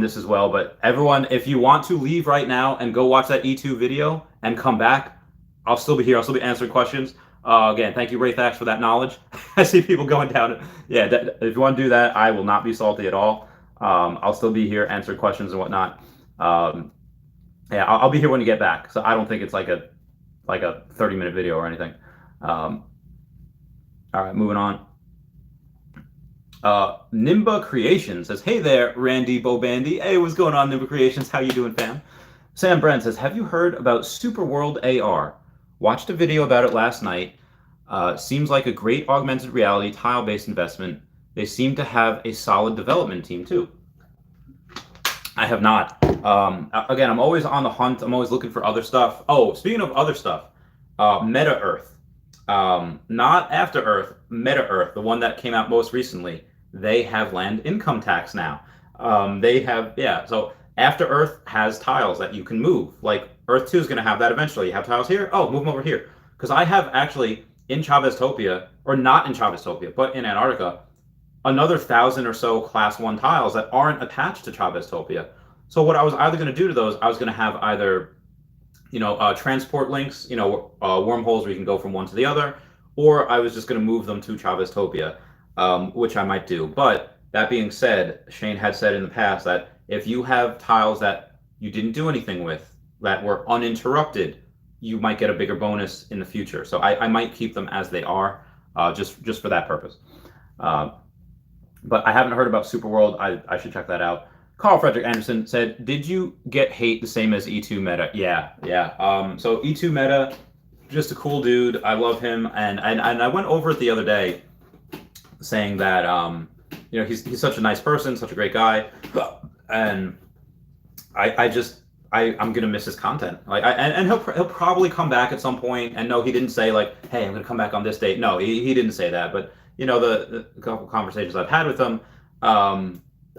this as well. But everyone, if you want to leave right now and go watch that E2 video and come back, I'll still be here. I'll still be answering questions. Again, thank you, Ray Thax, for that knowledge. I see people going down. Yeah, if you want to do that, I will not be salty at all. I'll still be here answering questions and whatnot. Yeah, I'll be here when you get back. So I don't think it's like a 30-minute video or anything. All right, moving on. Nimba Creation says, hey there, Randy Bobandy. Hey, what's going on, Nimba Creations? How you doing, fam? Sam Brent says, have you heard about Super World AR? Watched a video about it last night. Seems like a great augmented reality tile-based investment. They seem to have a solid development team too. I have not. Again, I'm always on the hunt. I'm always looking for other stuff. Oh, speaking of other stuff, Meta Earth. Not After Earth, Meta Earth, the one that came out most recently. They have land income tax now. They have, yeah, so After Earth has tiles that you can move. Like Earth 2 is going to have that eventually. You have tiles here, oh, move them over here. Because I have actually in Chaveztopia, or not in Chaveztopia, but in Antarctica, another 1,000 or so class 1 tiles that aren't attached to Chaveztopia. So what I was either going to do to those, I was going to have either, you know, transport links, you know, wormholes where you can go from one to the other, or I was just going to move them to Chaveztopia, which I might do. But that being said, Shane had said in the past that if you have tiles that you didn't do anything with, that were uninterrupted, you might get a bigger bonus in the future. So I might keep them as they are, just for that purpose. But I haven't heard about Superworld. I should check that out. Carl Frederick Anderson said, did you get hate the same as E2 Meta? Yeah. So E2 Meta, just a cool dude. I love him. And I went over it the other day saying that, you know, he's such a nice person, such a great guy. And I'm gonna miss his content. Like, and he'll probably come back at some point. And no, he didn't say like, hey, I'm gonna come back on this date. No, he didn't say that. But you know, the couple conversations I've had with him,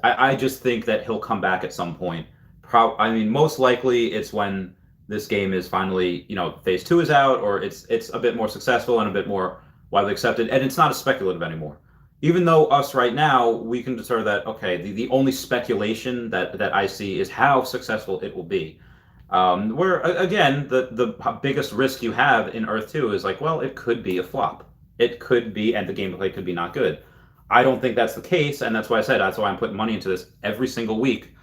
I just think that he'll come back at some point. I mean, most likely it's when this game is finally, you know, phase 2 is out, or it's a bit more successful and a bit more widely accepted, and it's not as speculative anymore. Even though us right now, we can deter that, okay, the only speculation that I see is how successful it will be. Where, again, the biggest risk you have in Earth 2 is like, well, it could be a flop. It could be, and the gameplay could be not good. I don't think that's the case, and that's why I said, that's why I'm putting money into this every single week,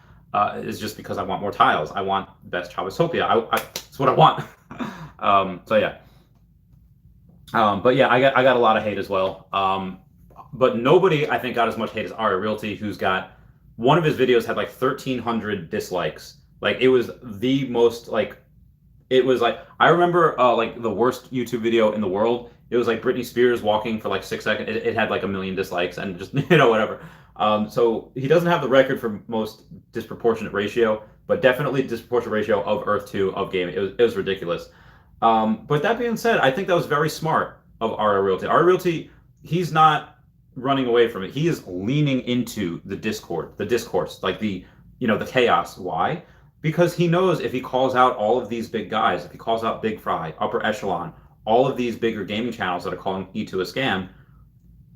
is just because I want more tiles. I want best Chaveztopia. That's what I want. So yeah. But yeah, I got a lot of hate as well. But nobody, I think, got as much hate as Aria Realty, who's got one of his videos had like 1,300 dislikes. Like it was the most like it was like I remember like the worst YouTube video in the world. It was like Britney Spears walking for like 6 seconds. It had like 1 million dislikes and just whatever. So he doesn't have the record for most disproportionate ratio, but definitely disproportionate ratio of Earth 2 of gaming. It was ridiculous. But that being said, I think that was very smart of Aria Realty. Aria Realty, he's not running away from it. He is leaning into the discourse, like the chaos. Why? Because he knows if he calls out all of these big guys, if he calls out Big Fry, Upper Echelon, all of these bigger gaming channels that are calling E2 a scam,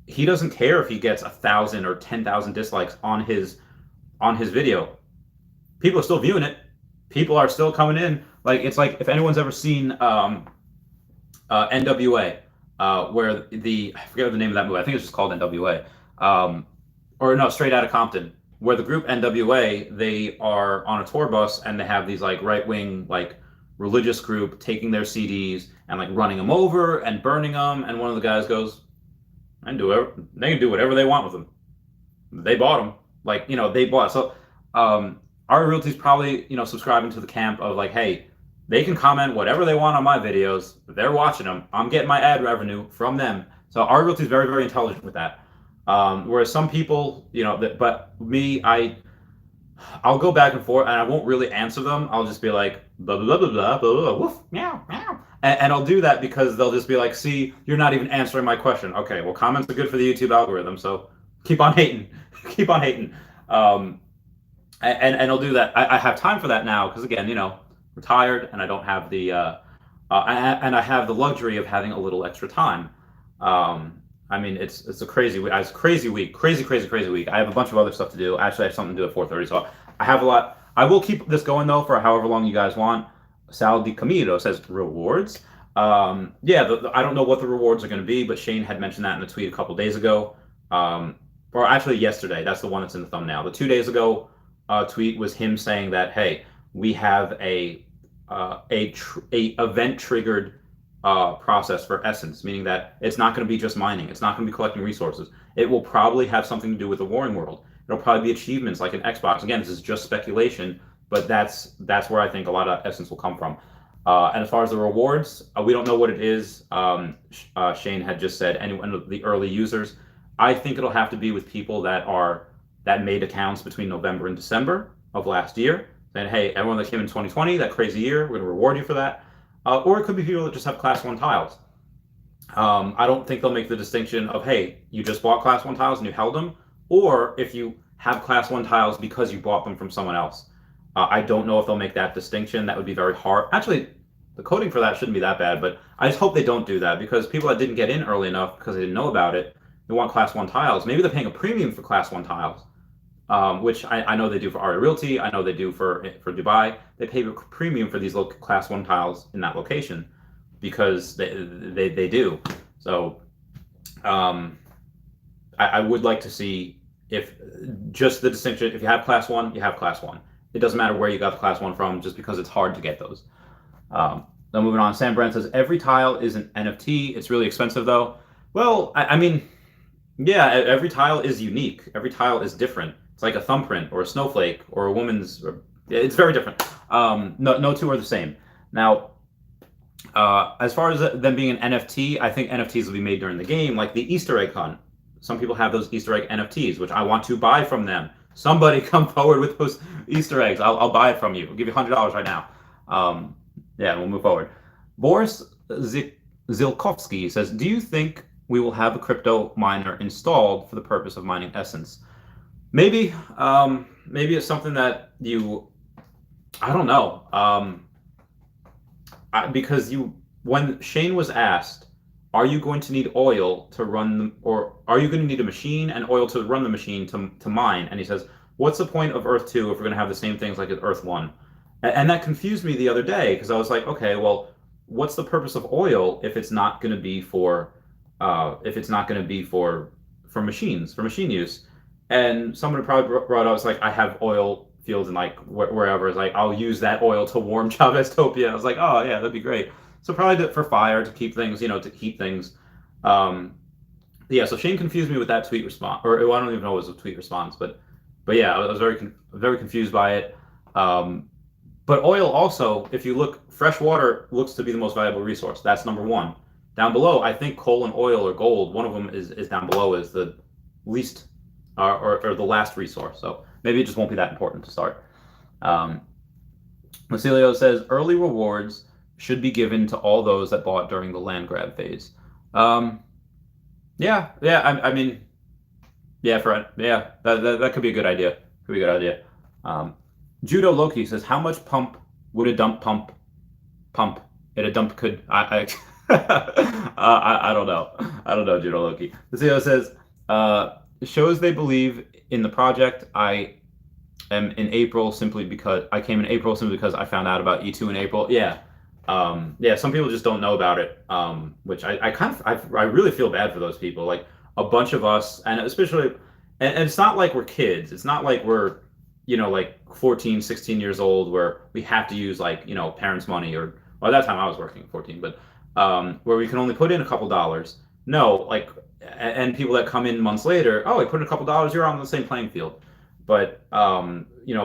he doesn't care if he gets 1,000 or 10,000 dislikes on his video. People are still viewing it. People are still coming in. Like it's like if anyone's ever seen NWA, where I forget the name of that movie. I think it's just called NWA, or no, Straight Outta Compton, where the group NWA, they are on a tour bus and they have these like right wing like religious group taking their CDs and like running them over and burning them. And one of the guys goes, they can do whatever they want with them. They bought them, like they bought. So our realty's probably subscribing to the camp of like, hey, they can comment whatever they want on my videos. They're watching them. I'm getting my ad revenue from them. So our realty's very, very intelligent with that. Whereas some people, but me, I'll go back and forth and I won't really answer them. I'll just be like, blah, blah, blah, blah, blah, blah, woof, meow, meow. And I'll do that because they'll just be like, see, you're not even answering my question. Okay, well, comments are good for the YouTube algorithm, so keep on hating. Keep on hating. And I'll do that. I have time for that now because, again, retired and I don't have the, and I have the luxury of having a little extra time. I mean, it's a crazy week. It's a crazy week. Crazy week. I have a bunch of other stuff to do. Actually, I have something to do at 4:30, so I have a lot. I will keep this going, though, for however long you guys want. Sal Di Camilo says, rewards? Yeah, I don't know what the rewards are going to be, but Shane had mentioned that in a tweet a couple days ago. Or actually yesterday. That's the one that's in the thumbnail. The 2 days ago tweet was him saying that, hey, we have a event-triggered process for Essence, meaning that it's not going to be just mining. It's not going to be collecting resources. It will probably have something to do with the Warring World. It'll probably be achievements like an Xbox. Again, this is just speculation, but that's where I think a lot of Essence will come from. And as far as the rewards, we don't know what it is. Shane had just said anyone of the early users. I think it'll have to be with people that made accounts between November and December of last year. Saying, hey, everyone that came in 2020, that crazy year, we're going to reward you for that. Or it could be people that just have Class 1 tiles. I don't think they'll make the distinction of, hey, you just bought Class 1 tiles and you held them, or if you have Class 1 tiles because you bought them from someone else. I don't know if they'll make that distinction. That would be very hard. Actually, the coding for that shouldn't be that bad, but I just hope they don't do that because people that didn't get in early enough because they didn't know about it, they want Class 1 tiles. Maybe they're paying a premium for Class 1 tiles. Which I know they do for Aria Realty. I know they do for Dubai. They pay a premium for these Class 1 tiles in that location because they do. So I would like to see if just the distinction, if you have Class 1, you have Class 1. It doesn't matter where you got the Class 1 from just because it's hard to get those. Now moving on, Sam Brand says, every tile is an NFT. It's really expensive though. Well, I mean, yeah, every tile is unique. Every tile is different. It's like a thumbprint or a snowflake or a woman's. It's very different. No two are the same. Now, as far as them being an NFT, I think NFTs will be made during the game, like the Easter egg hunt. Some people have those Easter egg NFTs, which I want to buy from them. Somebody come forward with those Easter eggs. I'll buy it from you. I'll give you $100 right now. Yeah, we'll move forward. Boris Zilkovsky says, do you think we will have a crypto miner installed for the purpose of mining Essence? Maybe. Maybe it's something that I don't know. Because when Shane was asked, are you going to need oil to run, or are you going to need a machine and oil to run the machine to mine? And he says, what's the point of Earth 2 if we're going to have the same things like at Earth 1? And that confused me the other day because I was like, okay, well, what's the purpose of oil if it's not going to be for machines, for machine use? And someone probably brought up, it's like, I have oil fields in like wherever. It's like, I'll use that oil to warm Chavez-topia. I was like, oh yeah, that'd be great. So probably for fire, to keep things, to heat things. Yeah, so Shane confused me with that tweet response, or I don't even know if it was a tweet response, but but yeah, I was very confused by it. Um, but oil also, if you look, fresh water looks to be the most valuable resource. That's number one. Down below, I think coal and oil or gold. One of them is down below is the least or the last resource. So maybe it just won't be that important to start. Um, Lucilio says early rewards should be given to all those that bought during the land grab phase. Um, yeah. I mean, that could be a good idea. Could be a good idea. Um, Judo Loki says, how much pump would a dump pump at a dump could I don't know. I don't know, Judo Loki. The CEO says, shows they believe in the project. I am in April simply because I came in April simply because I found out about E2 in April. Yeah. Yeah, some people just don't know about it, which I kind of I really feel bad for those people. Like a bunch of us, and especially, and it's not like we're kids. It's not like we're, like 14, 16 years old where we have to use like, parents' money or, well, at that time I was working at 14, but where we can only put in a couple dollars. No, like, and people that come in months later, oh, we put in a couple dollars, you're on the same playing field. But, a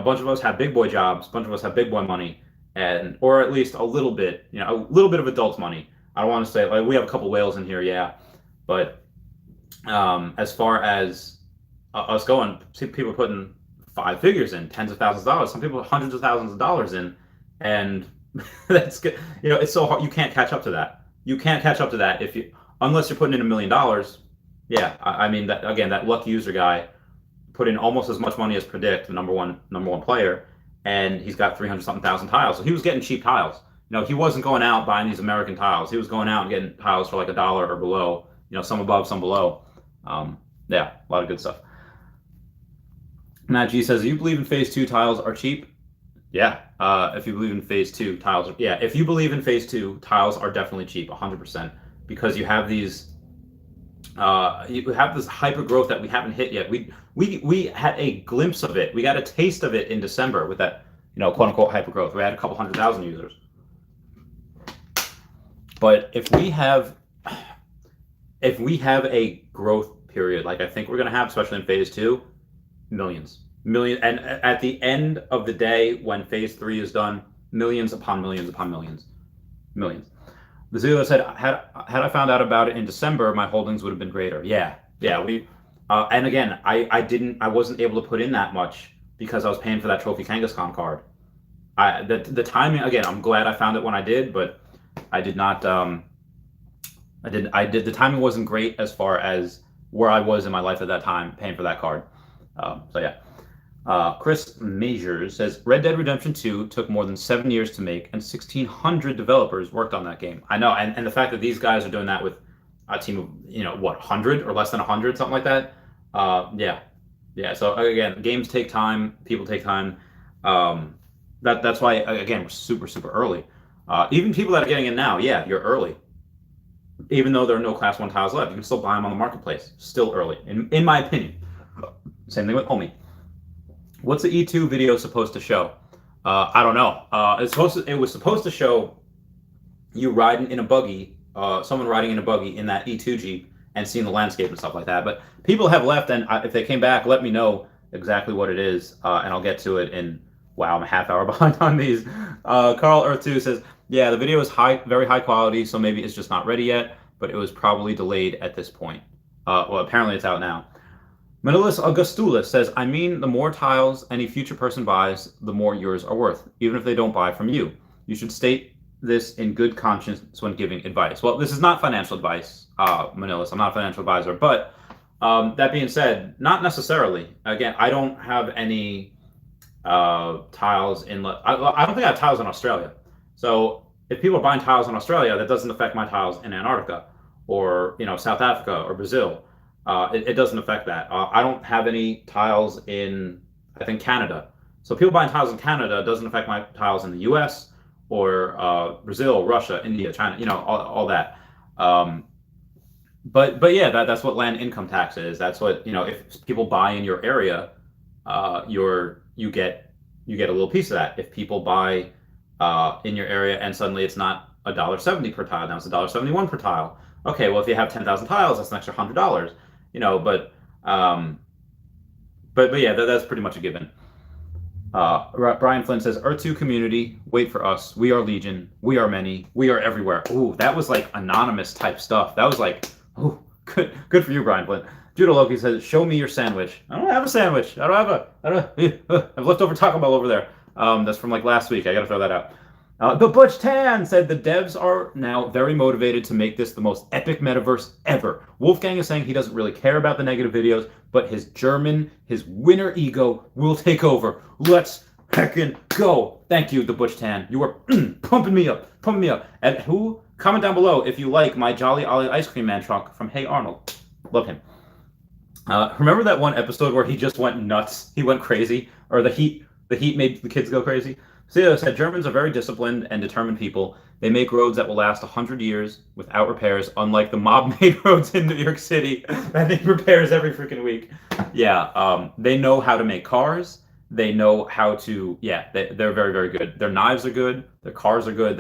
bunch of us have big boy jobs, a bunch of us have big boy money, and, or at least a little bit, a little bit of adult money. I don't want to say, like, we have a couple whales in here, yeah. But as far as us going, people putting five figures in, tens of thousands of dollars, some people hundreds of thousands of dollars in, and that's good. It's so hard. You can't catch up to that. You can't catch up to that unless you're putting in $1 million. Yeah, I mean that again. That lucky user guy put in almost as much money as Predict, the number one player, and he's got 300 something thousand tiles. So he was getting cheap tiles. He wasn't going out buying these American tiles. He was going out and getting tiles for like $1 or below. Some above, some below. Yeah, a lot of good stuff. Matt G says, "Do you believe in phase 2 tiles are cheap?" Yeah. If you believe in phase 2 tiles, yeah. If you believe in phase 2 tiles are definitely cheap, 100%, because you have these. You have this hyper growth that we haven't hit yet. We had a glimpse of it. We got a taste of it in December with that, quote unquote hyper growth. We had a couple 100,000 users. But if we have a growth period like I think we're gonna have, especially in phase 2, millions, and at the end of the day, when phase 3 is done, millions upon millions upon millions. The Zero said, had I found out about it in December, my holdings would have been greater. Yeah. And again, I wasn't able to put in that much because I was paying for that Trophy Kangaskhan card. The timing, again, I'm glad I found it when I did, but I did not. The timing wasn't great as far as where I was in my life at that time, paying for that card. So yeah. Chris Majors says, Red Dead Redemption 2 took more than 7 years to make, and 1,600 developers worked on that game. I know, and the fact that these guys are doing that with a team of, 100 or less than 100, something like that. Yeah. So again, games take time, people take time. That's why, again, we're super, super early. Even people that are getting in now, yeah, you're early. Even though there are no Class 1 tiles left, you can still buy them on the marketplace. Still early, in my opinion. Same thing with OMI. What's the E2 video supposed to show? I don't know. It was supposed to show you riding in a buggy, someone riding in a buggy in that E2 Jeep and seeing the landscape and stuff like that. But people have left, and if they came back, let me know exactly what it is, and I'll get to it in, wow, I'm a half hour behind on these. Carl Earth 2 says, yeah, the video is very high quality, so maybe it's just not ready yet, but it was probably delayed at this point. Well, apparently it's out now. Manilis Augustulis says, I mean, the more tiles any future person buys, the more yours are worth, even if they don't buy from you. You should state this in good conscience when giving advice. Well, this is not financial advice, Manilis. I'm not a financial advisor. But that being said, not necessarily. Again, I don't have any tiles in... I don't think I have tiles in Australia. So if people are buying tiles in Australia, that doesn't affect my tiles in Antarctica or, South Africa or Brazil. It doesn't affect that. I don't have any tiles in, I think, Canada. So people buying tiles in Canada doesn't affect my tiles in the U.S. or Brazil, Russia, India, China, all that. But yeah, that's what land income tax is. That's what, if people buy in your area, you get a little piece of that. If people buy in your area and suddenly it's not $1.70 per tile, now it's $1.71 per tile. Okay, well, if you have 10,000 tiles, that's an extra $100. But but yeah, that's pretty much a given. Brian Flynn says, Earth 2 community, wait for us. We are legion. We are many. We are everywhere. Ooh, that was like anonymous type stuff. That was like, ooh, good for you, Brian Flynn. Judah Loki says, show me your sandwich. I don't have a sandwich. I have leftover Taco Bell over there. That's from like last week. I gotta throw that out. The Butch Tan said the devs are now very motivated to make this the most epic metaverse ever. Wolfgang is saying he doesn't really care about the negative videos, but his winner ego will take over. Let's heckin' go. Thank you, the Butch Tan. You are pumping me up. And who? Comment down below if you like my Jolly Ollie Ice Cream Man truck from Hey Arnold. Love him. Remember that one episode where he just went nuts? He went crazy? Or the heat made the kids go crazy? Theo said, Germans are very disciplined and determined people. They make roads that will last 100 years without repairs, unlike the mob-made roads in New York City that need repairs every freaking week. Yeah, they know how to make cars. They know how to, yeah, they're very, very good. Their knives are good. Their cars are good.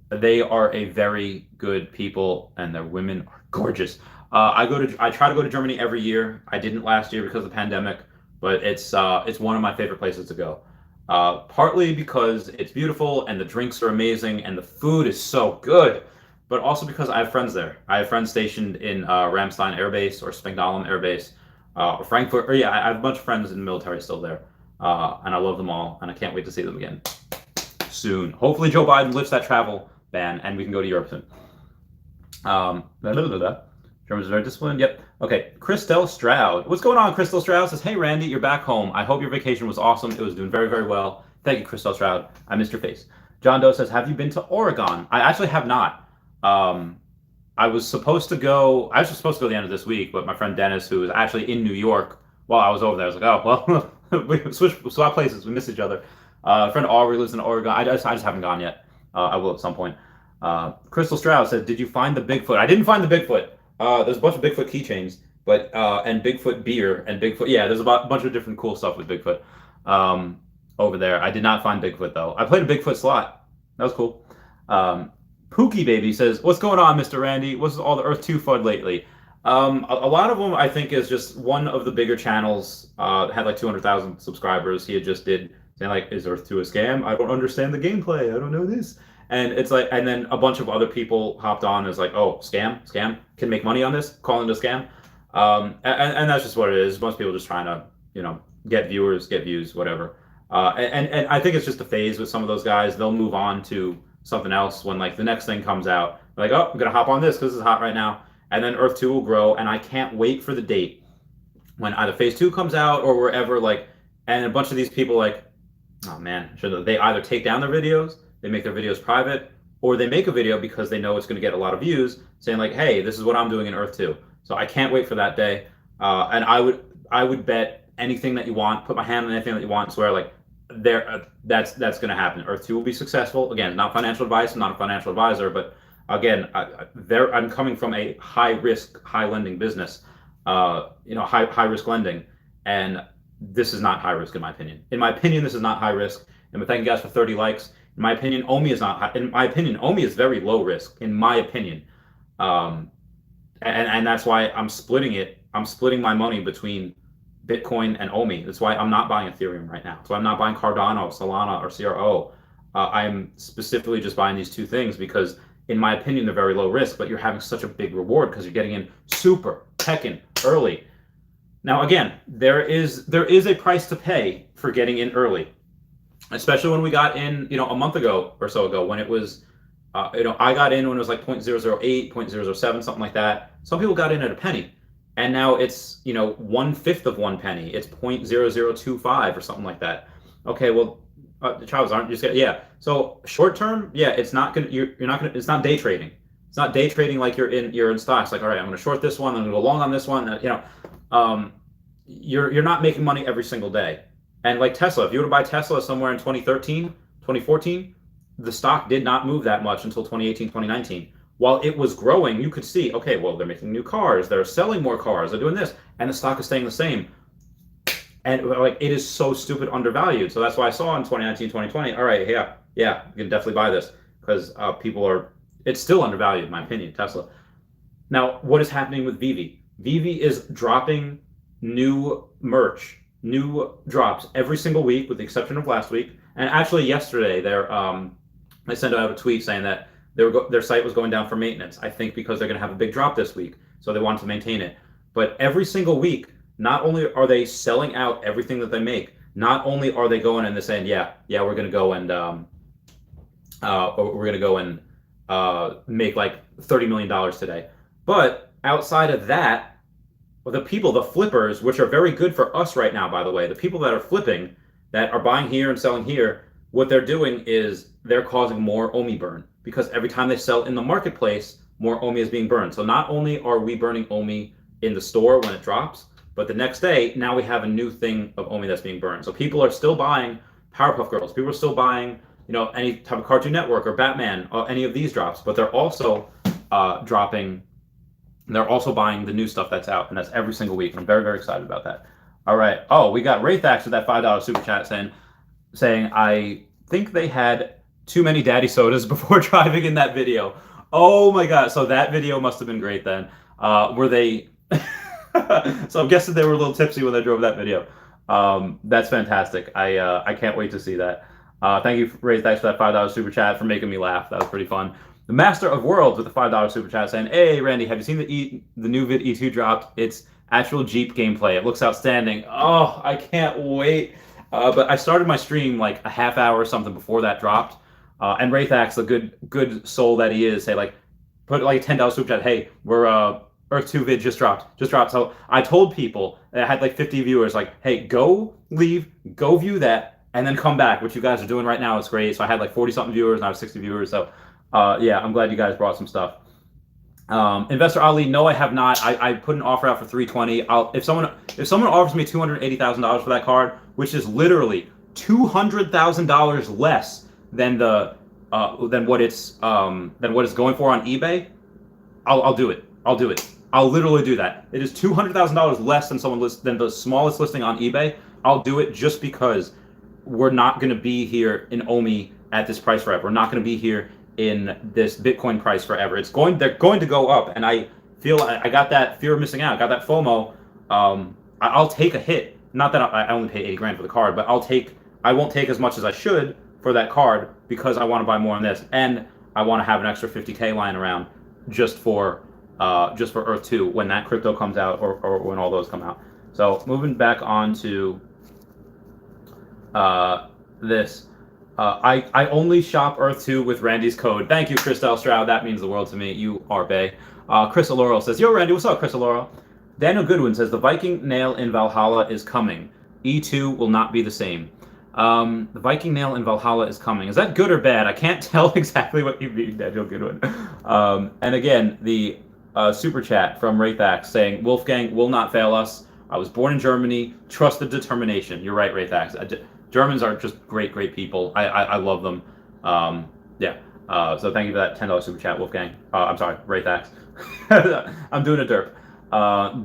They are a very good people, and their women are gorgeous. I try to go to Germany every year. I didn't last year because of the pandemic, but it's one of my favorite places to go. Partly because it's beautiful and the drinks are amazing and the food is so good, but also because I have friends there. I have friends stationed in Ramstein Air Base or Spangdahlem Air Base, or Frankfurt. Or yeah, I have a bunch of friends in the military still there, and I love them all, and I can't wait to see them again soon. Hopefully, Joe Biden lifts that travel ban and we can go to Europe soon. Germans are very disciplined. Yep. Okay. Christelle Stroud. What's going on, Christelle Stroud? Says, hey, Randy, you're back home. I hope your vacation was awesome. It was doing very, very well. Thank you, Christelle Stroud. I missed your face. John Doe says, have you been to Oregon? I actually have not. I was supposed to go the end of this week, but my friend Dennis, who was actually in New York while I was over there, I was like, oh, well, we swap places. We miss each other. Friend Aubrey lives in Oregon. I just haven't gone yet. I will at some point. Crystal Stroud said, did you find the Bigfoot? I didn't find the Bigfoot. There's a bunch of Bigfoot keychains, but and Bigfoot beer and Bigfoot. Yeah, there's a bunch of different cool stuff with Bigfoot over there. I did not find Bigfoot though. I played a Bigfoot slot. That was cool. Pookie Baby says, "What's going on, Mr. Randy? What's all the Earth 2 FUD lately?" A lot of them, I think, is just one of the bigger channels had like 200,000 subscribers. He had just did saying like, "Is Earth 2 a scam? I don't understand the gameplay. I don't know this." And it's like, and then a bunch of other people hopped on and was like, oh, scam, can make money on this, calling it a scam. And that's just what it is. Most people just trying to, get viewers, get views, whatever. And I think it's just a phase with some of those guys. They'll move on to something else when like the next thing comes out. They're like, oh, I'm going to hop on this because this is hot right now. And then Earth 2 will grow. And I can't wait for the date when either phase 2 comes out or wherever, like, and a bunch of these people like, oh man, they either take down their videos, they make their videos private, or they make a video because they know it's going to get a lot of views saying like, hey, this is what I'm doing in Earth 2. So I can't wait for that day. And I would bet anything that you want, put my hand on anything that you want, swear like that's going to happen. Earth 2 will be successful. Again, not financial advice. I'm not a financial advisor, but again, I'm coming from a high risk, high lending business, high risk lending. And this is not high risk in my opinion. In my opinion, this is not high risk. And thank you guys for 30 likes. In my opinion, OMI is not high. In my opinion, OMI is very low risk, in my opinion. And that's why I'm splitting it. I'm splitting my money between Bitcoin and OMI. That's why I'm not buying Ethereum right now. So I'm not buying Cardano, Solana, or CRO. I'm specifically just buying these two things because, in my opinion, they're very low risk, but you're having such a big reward because you're getting in super heckin' early. Now, again, there is a price to pay for getting in early. Especially when we got in, a month ago or so ago when it was, I got in when it was like 0.008, 0.007, something like that. Some people got in at a penny. And now it's, 1/5 of 1 penny. It's 0.0025 or something like that. Okay, well, Chavez, aren't you scared? Yeah. So short term, yeah, it's not gonna, you're not gonna, it's not day trading. It's not day trading like you're in stocks. Like, all right, I'm gonna short this one, I'm gonna go long on this one. You're not making money every single day. And like Tesla, if you were to buy Tesla somewhere in 2013, 2014, the stock did not move that much until 2018, 2019. While it was growing, you could see, okay, well, they're making new cars, they're selling more cars, they're doing this, and the stock is staying the same. And like, it is so stupid undervalued. So that's why I saw in 2019, 2020, all right, yeah, you can definitely buy this because it's still undervalued, in my opinion, Tesla. Now, what is happening with Vivi? Vivi is dropping new merch new drops every single week, with the exception of last week. And actually, yesterday, they sent out a tweet saying that their site was going down for maintenance. I think because they're going to have a big drop this week, so they wanted to maintain it. But every single week, not only are they selling out everything that they make, not only are they going and they're saying, yeah, we're going to go and make like $30 million today. But outside of that, the flippers, which are very good for us right now, by the way, the people that are flipping, that are buying here and selling here, what they're doing is they're causing more OMI burn, because every time they sell in the marketplace, more OMI is being burned. So not only are we burning OMI in the store when it drops, but the next day, now we have a new thing of OMI that's being burned. So people are still buying Powerpuff Girls. People are still buying, any type of Cartoon Network or Batman, or any of these drops. But they're also they're also buying the new stuff that's out, and that's every single week. And I'm very, very excited about that. All right. Oh, we got Wraithax with that $5 super chat saying, I think they had too many daddy sodas before driving in that video. Oh my God. So that video must have been great then. Were they... So I'm guessing they were a little tipsy when they drove that video. That's fantastic. I can't wait to see that. Thank you, Wraithax, for that $5 super chat, for making me laugh. That was pretty fun. The Master of Worlds with the $5 super chat saying, hey, Randy, have you seen the new vid E2 dropped? It's actual Jeep gameplay. It looks outstanding. Oh, I can't wait. But I started my stream like a half hour or something before that dropped. And Wraithax, the good soul that he is, put like a $10 super chat. Hey, we're Earth 2 vid just dropped. So I told people, I had like 50 viewers, like, hey, go view that, and then come back. What you guys are doing right now is great. So I had like 40 something viewers, and I have 60 viewers. So yeah, I'm glad you guys brought some stuff. Investor Ali, no, I have not. I put an offer out for 320. If someone offers me $280,000 for that card, which is literally $200,000 less than what it's going for on eBay, I'll do it. I'll literally do that. It is $200,000 less than the smallest listing on eBay. I'll do it just because we're not going to be here in OMI at this price forever. We're not going to be here in this Bitcoin price forever. They're going to go up, and I feel I got that fear of missing out. I got that FOMO. I'll take a hit. Not that I only pay 80 grand for the card, but I won't take as much as I should for that card, because I want to buy more on this, and I want to have an extra 50K lying around just for Earth 2 when that crypto comes out, or when all those come out. So moving back on to this. I only shop Earth 2 with Randy's code. Thank you, Christelle Stroud. That means the world to me. You are bae. Chris Laurel says, yo, Randy, what's up, Chris Laurel? Daniel Goodwin says, the Viking nail in Valhalla is coming. E2 will not be the same. The Viking nail in Valhalla is coming. Is that good or bad? I can't tell exactly what you mean, Daniel Goodwin. And again, the super chat from Wraithax saying, Wolfgang will not fail us. I was born in Germany. Trust the determination. You're right, Wraithax. Germans are just great people. I love them. Yeah. So thank you for that $10 super chat, Wolfgang. I'm sorry, Wraithax. I'm doing a derp.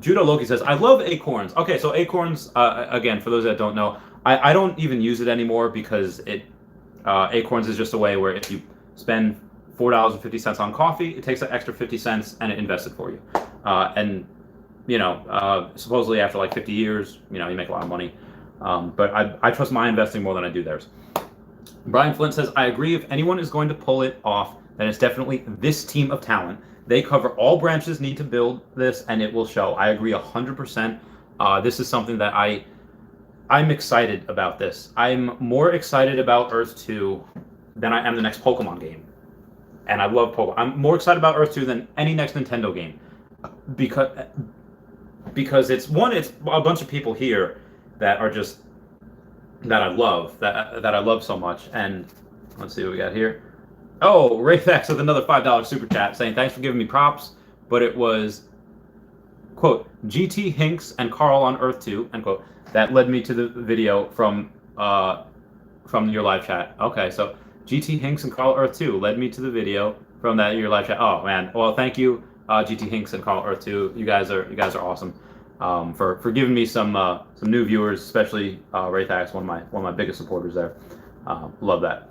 Judo Loki says, I love Acorns. Okay, so Acorns, again, for those that don't know, I don't even use it anymore, because Acorns is just a way where if you spend $4.50 on coffee, it takes an extra 50 cents and it invests it for you. And supposedly after like 50 years, you make a lot of money. But I trust my investing more than I do theirs. Brian Flint says, I agree. If anyone is going to pull it off, then it's definitely this team of talent. They cover all branches need to build this, and it will show. I agree 100%. This is something that I'm excited about this. I'm more excited about Earth 2 than I am the next Pokemon game. And I love Pokemon. I'm more excited about Earth 2 than any next Nintendo game. Because it's a bunch of people here that are just that I love so much. And let's see what we got here. Oh, Wraithax with another $5 super chat saying, thanks for giving me props, but it was, quote, GT Hinks and Carl on Earth 2, end quote, that led me to the video from your live chat. Okay, so GT Hinks and Carl Earth 2 led me to the video from your live chat. Oh man, well, thank you, GT Hinks and Carl Earth 2. You guys are awesome. For giving me some new viewers, especially Wraithax, one of my biggest supporters there. Love that.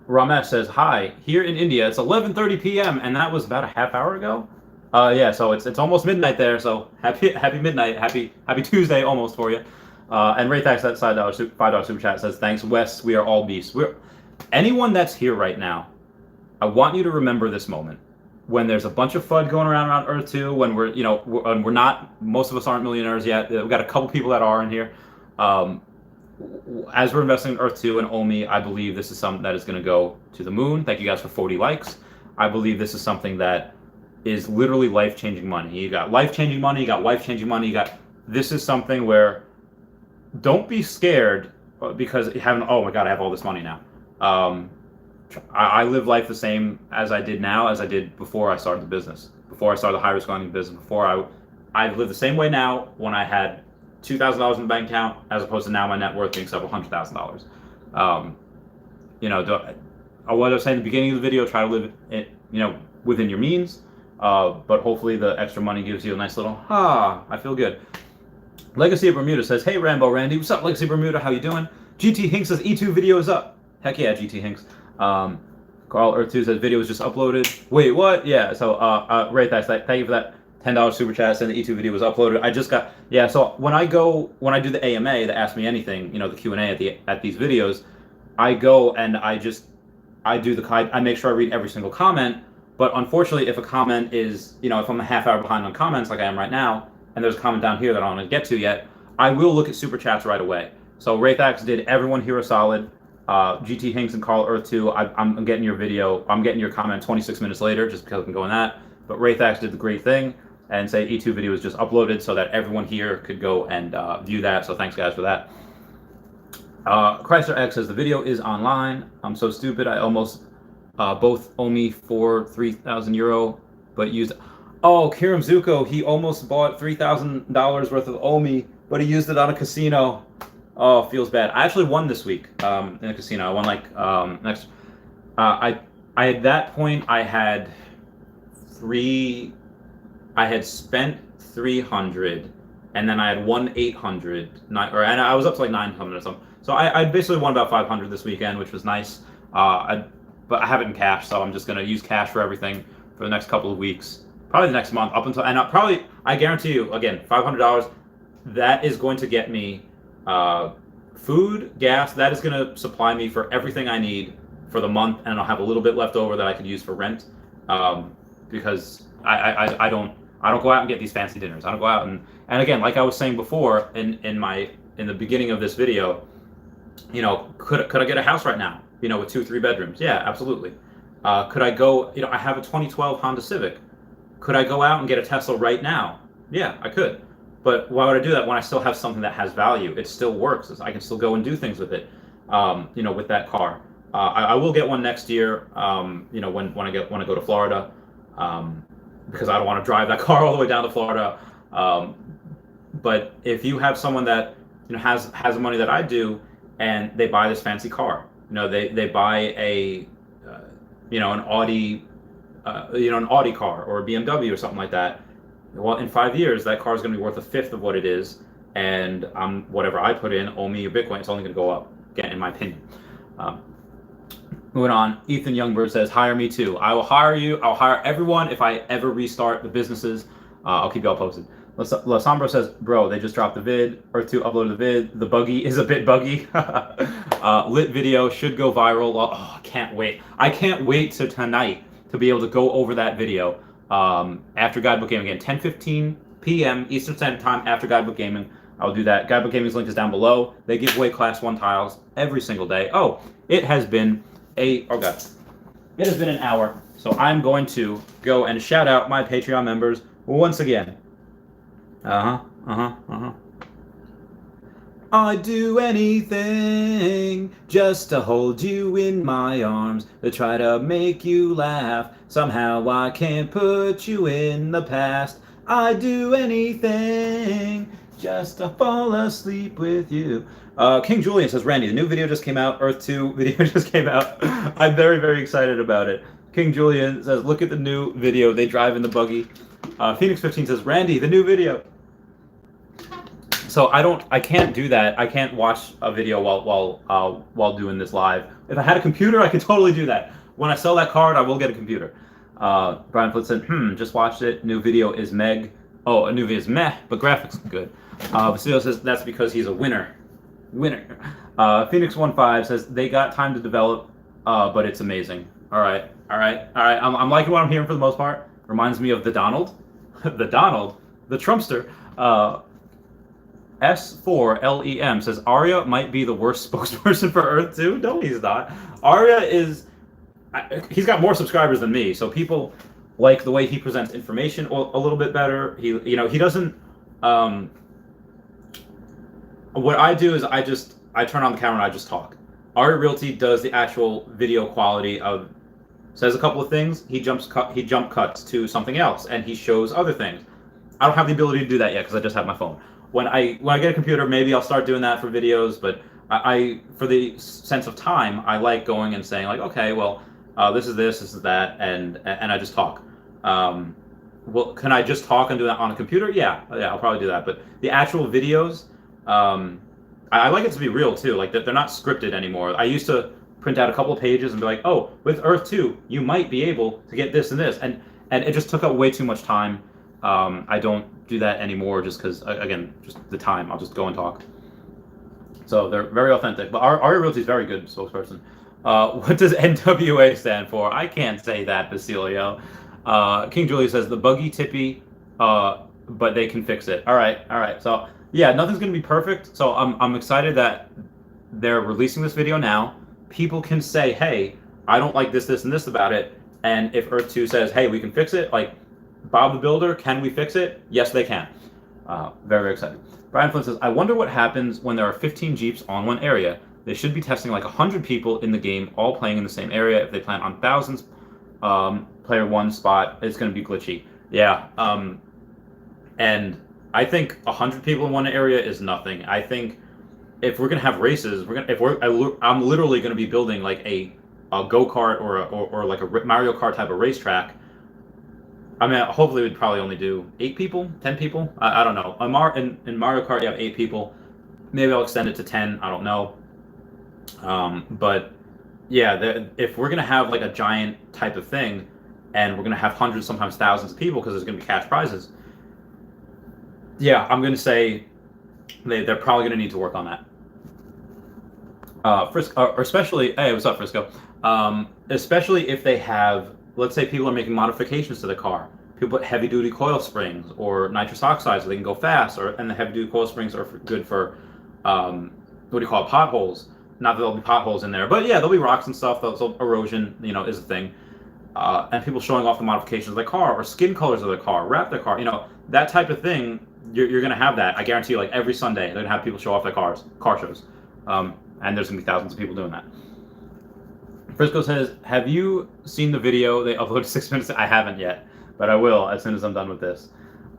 Ramesh says, hi, here in India, it's 11:30 p.m. and that was about a half hour ago. Yeah, so it's almost midnight there. So happy midnight, happy Tuesday almost for you. And Raythax that $5 super chat says thanks Wes. We are all beasts. Anyone that's here right now. I want you to remember this moment when there's a bunch of FUD going around Earth 2, when we're not, most of us aren't millionaires yet. We've got a couple people that are in here. As we're investing in Earth 2 and OMI, I believe this is something that is going to go to the moon. Thank you guys for 40 likes. I believe this is something that is literally life-changing money. You got life-changing money, you got wife-changing money, this is something where don't be scared because oh my God, I have all this money now. I live life the same as I did now as I did before I started the business. Before I started the high-risk lending business, I live the same way now when I had $2,000 in the bank account as opposed to now my net worth being several $100,000. What I was saying at the beginning of the video, try to live it, within your means. But hopefully the extra money gives you a nice little, I feel good. Legacy of Bermuda says, hey Rambo Randy, what's up Legacy of Bermuda, how you doing? GT Hinks says E2 video is up. Heck yeah, GT Hinks. Carl Earth 2 says video was just uploaded. Wait, what? Yeah, so Ray, thank you for that $10 super chat saying the E2 video was uploaded. I just got, yeah, so when I do the AMA, the Ask Me Anything, the Q&A at these videos, I go and I make sure I read every single comment. But unfortunately, if a comment is, if I'm a half hour behind on comments like I am right now, and there's a comment down here that I don't want to get to yet, I will look at super chats right away. So Raythax did everyone here a solid. GT Hinks and Carl Earth 2, I'm getting your video. I'm getting your comment 26 minutes later just because I can go in that. But Raythax did the great thing and say E2 video was just uploaded so that everyone here could go and view that. So thanks guys for that. Chrysler X says the video is online. I'm so stupid. I almost both owe me for €3,000, but used. Oh, Kiram Zuko, he almost bought $3,000 worth of OMI, but he used it on a casino. Oh, feels bad. I actually won this week in a casino. I won at that point I had spent 300, and then I had won 800, and I was up to like 900 or something. So I basically won about 500 this weekend, which was nice. But I have it in cash, so I'm just gonna use cash for everything for the next couple of weeks, probably the next month, up until, and I guarantee you, again, $500. That is going to get me food, gas. That is gonna supply me for everything I need for the month, and I'll have a little bit left over that I could use for rent, because I don't go out and get these fancy dinners. I don't go out and again, like I was saying before in the beginning of this video, could I get a house right now? With 2-3 bedrooms? Yeah, absolutely. Could I go, I have a 2012 Honda Civic. Could I go out and get a Tesla right now? Yeah, I could. But why would I do that when I still have something that has value? It still works. I can still go and do things with it, with that car. I will get one next year, when I go to Florida, because I don't want to drive that car all the way down to Florida. But if you have someone that, has the money that I do, and they buy this fancy car, they buy an Audi, an Audi car or a BMW or something like that. Well, in 5 years, that car is going to be worth a fifth of what it is, and whatever I put in, OMI or Bitcoin, it's only going to go up, again, in my opinion. Moving on, Ethan Youngberg says, hire me too. I will hire you. I'll hire everyone if I ever restart the businesses. I'll keep y'all posted. La Sombra says, bro, they just dropped the vid. Earth 2 uploaded the vid. The buggy is a bit buggy. Lit video should go viral. Oh, I can't wait. I can't wait to tonight to be able to go over that video after Guidebook Gaming. Again, 10:15 p.m. Eastern Standard Time after Guidebook Gaming. I'll do that. Guidebook Gaming's link is down below. They give away Class 1 tiles every single day. Oh, it has been it has been an hour. So I'm going to go and shout out my Patreon members once again. I'd do anything just to hold you in my arms, to try to make you laugh. Somehow I can't put you in the past. I'd do anything just to fall asleep with you. King Julian says, Randy, the new video just came out. Earth 2 video just came out. I'm very, very excited about it. King Julian says, look at the new video. They drive in the buggy. Phoenix 15 says, Randy, the new video. So I can't do that. I can't watch a video while doing this live. If I had a computer, I could totally do that. When I sell that card, I will get a computer. Brian Flint said, just watched it. New video is Meg. Oh, a new video is meh, but graphics good. Basilio says that's because he's a winner. Phoenix15 says they got time to develop, but it's amazing. All right. I'm liking what I'm hearing for the most part. Reminds me of the Donald, the Trumpster. S4LEM says Arya might be the worst spokesperson for Earth 2. No, he's not. Arya is. He's got more subscribers than me, so people like the way he presents information a little bit better. He doesn't. What I do is I turn on the camera and I just talk. Arya Realty does the actual video quality of says a couple of things. He jump cuts to something else and he shows other things. I don't have the ability to do that yet because I just have my phone. When I get a computer, maybe I'll start doing that for videos. But I for the sense of time, I like going and saying like, okay, well, this is that, and I just talk. Well, can I just talk and do that on a computer? Yeah, I'll probably do that. But the actual videos, I like it to be real too. Like they're not scripted anymore. I used to print out a couple of pages and be like, oh, with Earth 2, you might be able to get this and this, and it just took up way too much time. I don't do that anymore just because, again, just the time. I'll just go and talk. So they're very authentic. But Arya Realty is very good spokesperson. What does NWA stand for? I can't say that, Basilio. King Julie says the buggy tippy, but they can fix it. All right. So yeah, nothing's gonna be perfect. So I'm excited that they're releasing this video now. People can say, hey, I don't like this, and this about it. And if Earth 2 says, hey, we can fix it, like Bob the Builder, can we fix it? Yes, they can. Very, very excited. Brian Flint says, I wonder what happens when there are 15 Jeeps on one area. They should be testing like 100 people in the game, all playing in the same area. If they plan on thousands, player one spot, it's going to be glitchy. Yeah. And I think 100 people in one area is nothing. I think if we're going to have races, I'm literally going to be building like a go-kart or like a Mario Kart type of racetrack. I mean, hopefully we'd probably only do 8 people, 10 people. I don't know. In Mario Kart, you have 8 people. Maybe I'll extend it to 10. I don't know. But yeah, if we're gonna have like a giant type of thing, and we're gonna have hundreds, sometimes thousands of people, because there's gonna be cash prizes. Yeah, I'm gonna say they're probably gonna need to work on that. Frisco, or especially, hey, what's up, Frisco? Especially if they have. Let's say people are making modifications to the car. People put heavy-duty coil springs or nitrous oxide so they can go fast, and the heavy-duty coil springs are good for, what do you call it, potholes. Not that there'll be potholes in there, but yeah, there'll be rocks and stuff. So erosion, is a thing. And people showing off the modifications of the car or skin colors of the car, wrap their car, that type of thing. You're going to have that. I guarantee you, like every Sunday, they're going to have people show off their car shows. And there's going to be thousands of people doing that. Frisco says, have you seen the video they uploaded 6 minutes? I haven't yet, but I will as soon as I'm done with this.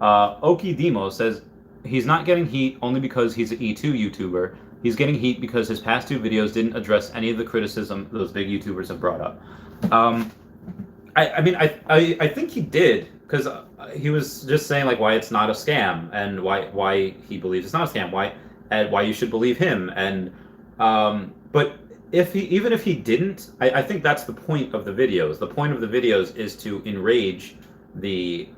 Oki Demo says, he's not getting heat only because he's an E2 YouTuber. He's getting heat because his past 2 videos didn't address any of the criticism those big YouTubers have brought up. I think he did, because he was just saying like why it's not a scam and why he believes it's not a scam, why you should believe him, and but even if he didn't, I think that's the point of the videos. The point of the videos is to enrage the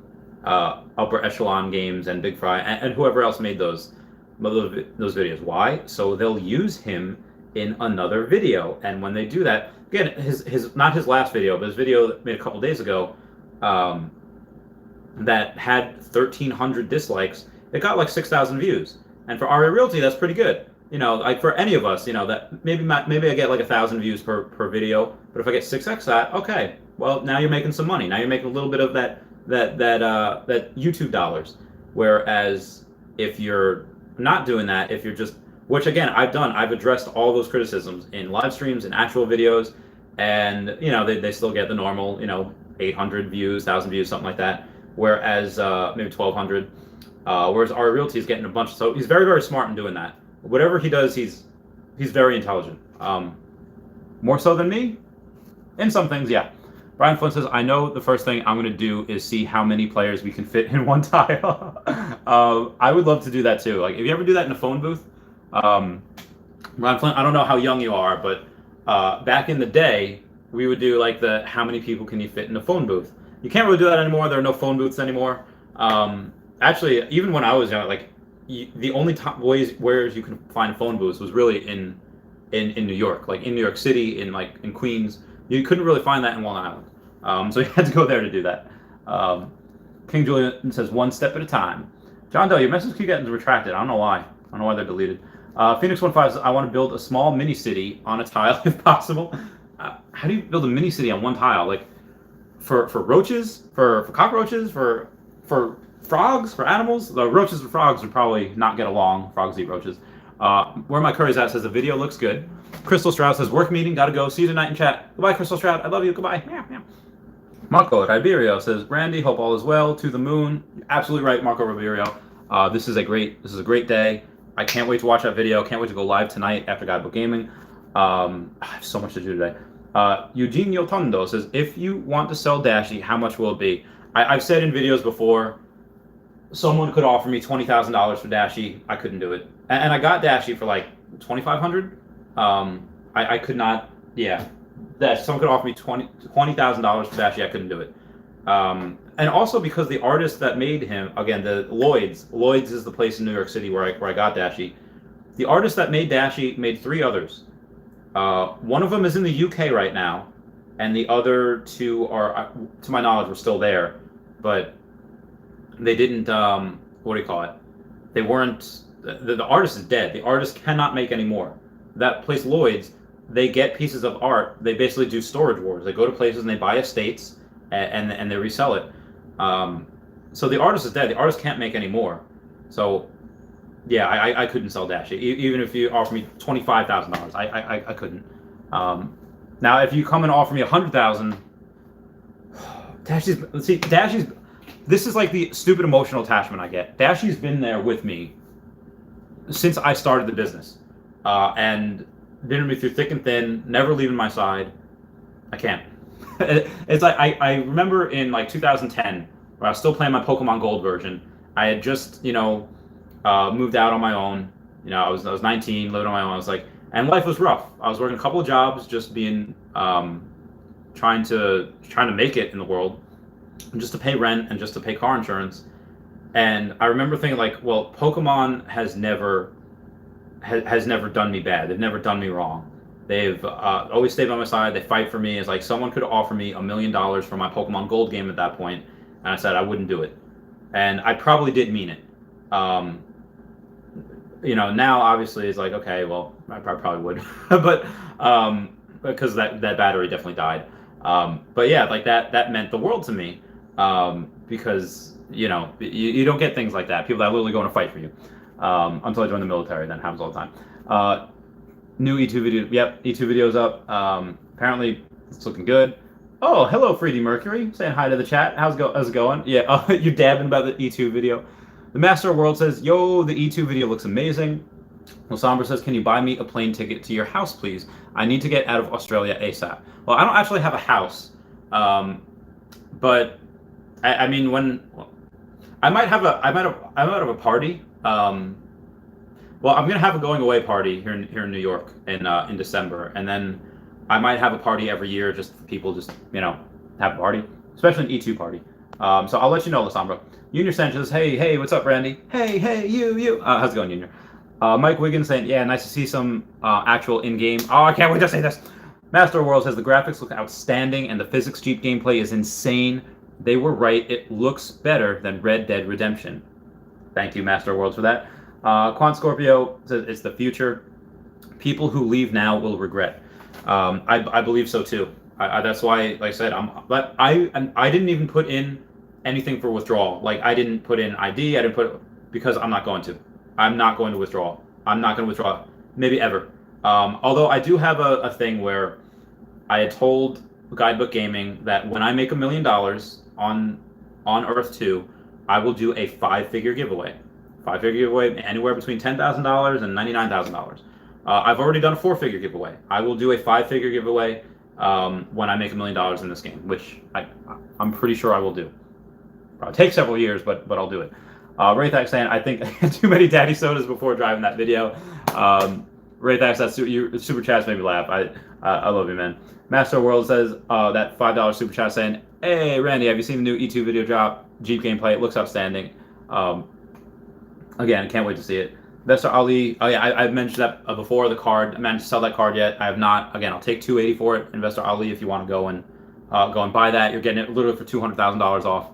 upper echelon games and Big Fry and whoever else made those videos. Why? So they'll use him in another video, and when they do that, again, his not his last video, but his video that made a couple days ago, that had 1,300 dislikes, it got like 6,000 views, and for Arya Realty, that's pretty good. Like for any of us, that maybe I get like 1,000 views per video, but if I get 6x that, okay, well now you're making some money. Now you're making a little bit of that YouTube dollars. Whereas if you're not doing that, if you're just, which again I've addressed all those criticisms in live streams and actual videos, and they still get the normal 800 views, 1,000 views, something like that. Whereas maybe 1,200. Whereas Arya Realty is getting a bunch. So he's very, very smart in doing that. Whatever he does, he's very intelligent. More so than me in some things, yeah. Brian Flint says, I know the first thing I'm going to do is see how many players we can fit in one tile. I would love to do that too. Like, if you ever do that in a phone booth, Brian Flint, I don't know how young you are, but back in the day, we would do like how many people can you fit in a phone booth? You can't really do that anymore. There are no phone booths anymore. Actually, even when I was young, like the only ways where you can find phone booths was really in New York, like in New York City, in Queens. You couldn't really find that in Long Island. So you had to go there to do that. King Julian says, one step at a time. John Doe, your message keep getting retracted. I don't know why. I don't know why they're deleted. Phoenix15 says, I want to build a small mini city on a tile if possible. How do you build a mini city on one tile? Like for roaches, for cockroaches, for frogs, for animals? The roaches and frogs would probably not get along. Frogs eat roaches. Where my curry's at says the video looks good. Crystal Stroud says, work meeting, gotta go. See you tonight in chat. Goodbye, Crystal Stroud. I love you. Goodbye. Yeah. Marco Ribeiro says, Randy, hope all is well. To the moon. Absolutely right, Marco Ribeiro. This is a great day. I can't wait to watch that video. Can't wait to go live tonight after Guidebook Gaming. I have so much to do today. Eugene Yotondo says, if you want to sell Dashi, how much will it be? I've said in videos before, someone could offer me $20,000 for Dashi. I couldn't do it. And I got Dashi for like $2,500. I could not, yeah. Someone could offer me $20,000 for Dashi. I couldn't do it. And also because the artist that made him, again, the Lloyd's is the place in New York City where I got Dashi. The artist that made Dashi made 3 others. One of them is in the UK right now, and the other 2 are, to my knowledge, were still there, but they didn't. What do you call it? They weren't. The artist is dead. The artist cannot make any more. That place, Lloyd's, they get pieces of art. They basically do storage wars. They go to places and they buy estates and they resell it. So the artist is dead. The artist can't make any more. So yeah, I couldn't sell Dashi. Even if you offer me $25,000, I couldn't. Now if you come and offer me $100,000, Dashi's. This is like the stupid emotional attachment I get. Dashi's been there with me since I started the business, and been with me through thick and thin, never leaving my side. I can't. It's like I remember in like 2010, where I was still playing my Pokemon Gold version. I had just moved out on my own. I was 19, living on my own. I was like, and life was rough. I was working a couple of jobs, just being trying to make it in the world, just to pay rent and just to pay car insurance. And I remember thinking like, well, Pokemon has never done me bad. They've never done me wrong. They've always stayed by my side. They fight for me. It's like someone could offer me $1 million for my Pokemon Gold game at that point, and I said I wouldn't do it. And I probably did mean it. Now obviously it's like, okay, well, I probably would, but because that battery definitely died. But yeah, like that meant the world to me, because you don't get things like that. People that are literally going to fight for you. Until I joined the military, that happens all the time. New E2 video. Yep, E2 video's up. Apparently it's looking good. Oh, hello, Freedy Mercury, saying hi to the chat. How's it going? Yeah, you dabbing about the E2 video. The Master of World says, yo, the E2 video looks amazing. Losamber says, can you buy me a plane ticket to your house, please? I need to get out of Australia ASAP. Well, I don't actually have a house, but I mean, I might have a party. Well, I'm gonna have a going away party here in New York in December, and then I might have a party every year, just for people have a party, especially an E2 party. So I'll let you know, Lasombra. Junior Sanchez, hey, what's up, Randy? Hey, you. How's it going, Junior? Mike Wiggins saying, yeah, nice to see some actual in-game. Oh, I can't wait to say this. Master of World says the graphics look outstanding and the physics Jeep gameplay is insane. They were right. It looks better than Red Dead Redemption. Thank you, Master of Worlds, for that. Quan Scorpio says it's the future. People who leave now will regret. I believe so too. That's why, like I said, I didn't even put in anything for withdrawal. Like I didn't put in ID. I didn't because I'm not going to. I'm not going to withdraw. I'm not going to withdraw. Maybe ever. Although I do have a thing where I had told Guidebook Gaming that when I make $1 million on Earth 2, I will do a 5-figure giveaway. 5-figure giveaway anywhere between $10,000 and $99,000. I've already done a 4-figure giveaway. I will do a 5-figure giveaway when I make $1 million in this game, which I'm pretty sure I will do. Probably take several years, but I'll do it. Raythax saying, I think I had too many daddy sodas before driving that video. Raythax, your super chats made me laugh. I love you, man. Master World says that $5 super chat saying, "Hey, Randy, have you seen the new E2 video drop? Jeep gameplay. It looks outstanding. Again, can't wait to see it." Investor Ali, oh yeah, I've mentioned that before. The card, I managed to sell that card yet. I have not. Again, I'll take $280 for it. Investor Ali, if you want to go and buy that, you're getting it literally for $200,000 off.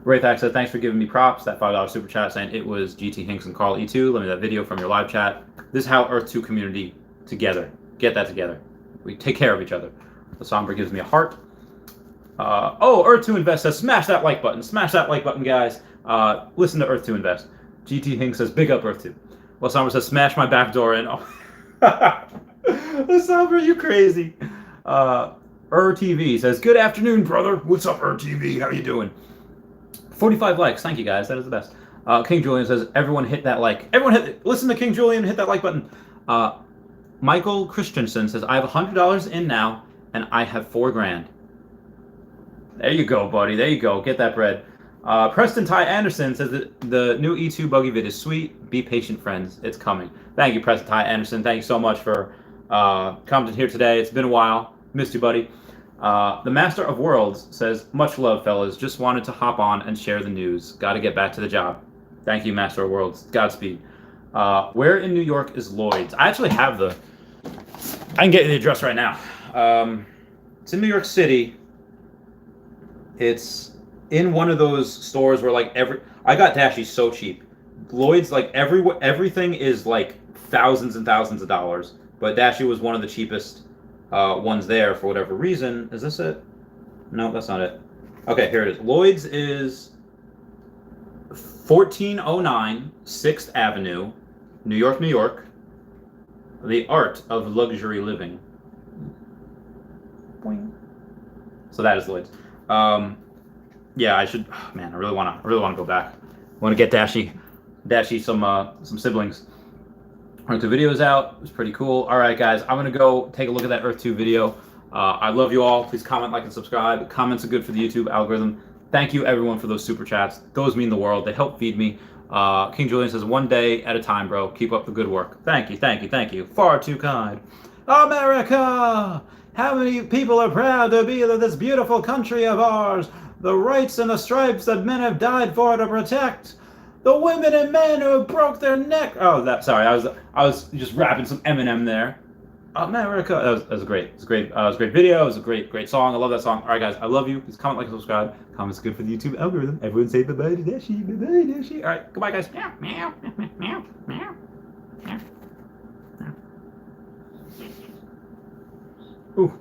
Raythack said, "Thanks for giving me props." That $5 super chat saying it was GT Hinks and Carl E2. Let me that video from your live chat. This is how Earth 2 community together. Get that together. We take care of each other. The Sombra gives me a heart. Earth 2 Invest says, "Smash that like button. Smash that like button, guys. Listen to Earth 2 Invest." GT Hink says, "Big up Earth 2. Well, Sombra says, "Smash my back door in." Oh. Sombra, you crazy. TV says, "Good afternoon, brother. What's up, TV? How you doing?" 45 likes. Thank you, guys. That is the best. King Julian says, "Everyone hit that like." Listen to King Julian, hit that like button. Michael Christensen says, "I have $100 in now, and I have $4,000. There you go, buddy. There you go. Get that bread. Preston Ty Anderson says that the new E2 buggy vid is sweet. Be patient, friends. It's coming. Thank you, Preston Ty Anderson. Thank you so much for commenting here today. It's been a while. Missed you, buddy. The Master of Worlds says, "Much love, fellas. Just wanted to hop on and share the news. Got to get back to the job." Thank you, Master of Worlds. Godspeed. Where in New York is Lloyd's? I actually have I can get you the address right now. It's in New York City. It's in one of those stores where I got Dashi so cheap. Lloyd's, like, everything is like thousands and thousands of dollars, but Dashi was one of the cheapest ones there for whatever reason. Is this it? No, that's not it. Okay, here it is. Lloyd's is 1409 6th Avenue, New York, New York. The art of luxury living. Boing. So that is Lloyd's. Yeah, I should. Oh, man, I really want to go back. I want to get Dashi some siblings. Earth 2 video is out. It was pretty cool. All right, guys, I'm gonna go take a look at that Earth 2 video. I love you all. Please comment, like, and subscribe. Comments are good for the YouTube algorithm. Thank you, everyone, for those super chats. Those mean the world. They help feed me. King Julian says, "One day at a time, bro. Keep up the good work." Thank you, thank you, thank you. Far too kind. America! How many people are proud to be in this beautiful country of ours? The rights and the stripes that men have died for to protect. The women and men who broke their neck. Oh, sorry. I was just rapping some Eminem there. America. That was great. It was great. It was a great video. It was a great song. I love that song. All right, guys. I love you. Please comment, like, and subscribe. Comments are good for the YouTube algorithm. Everyone say bye-bye to Dashi. Bye-bye, Dashi. All right. Goodbye, guys. Meow, meow, meow, meow, meow, meow. Ooh.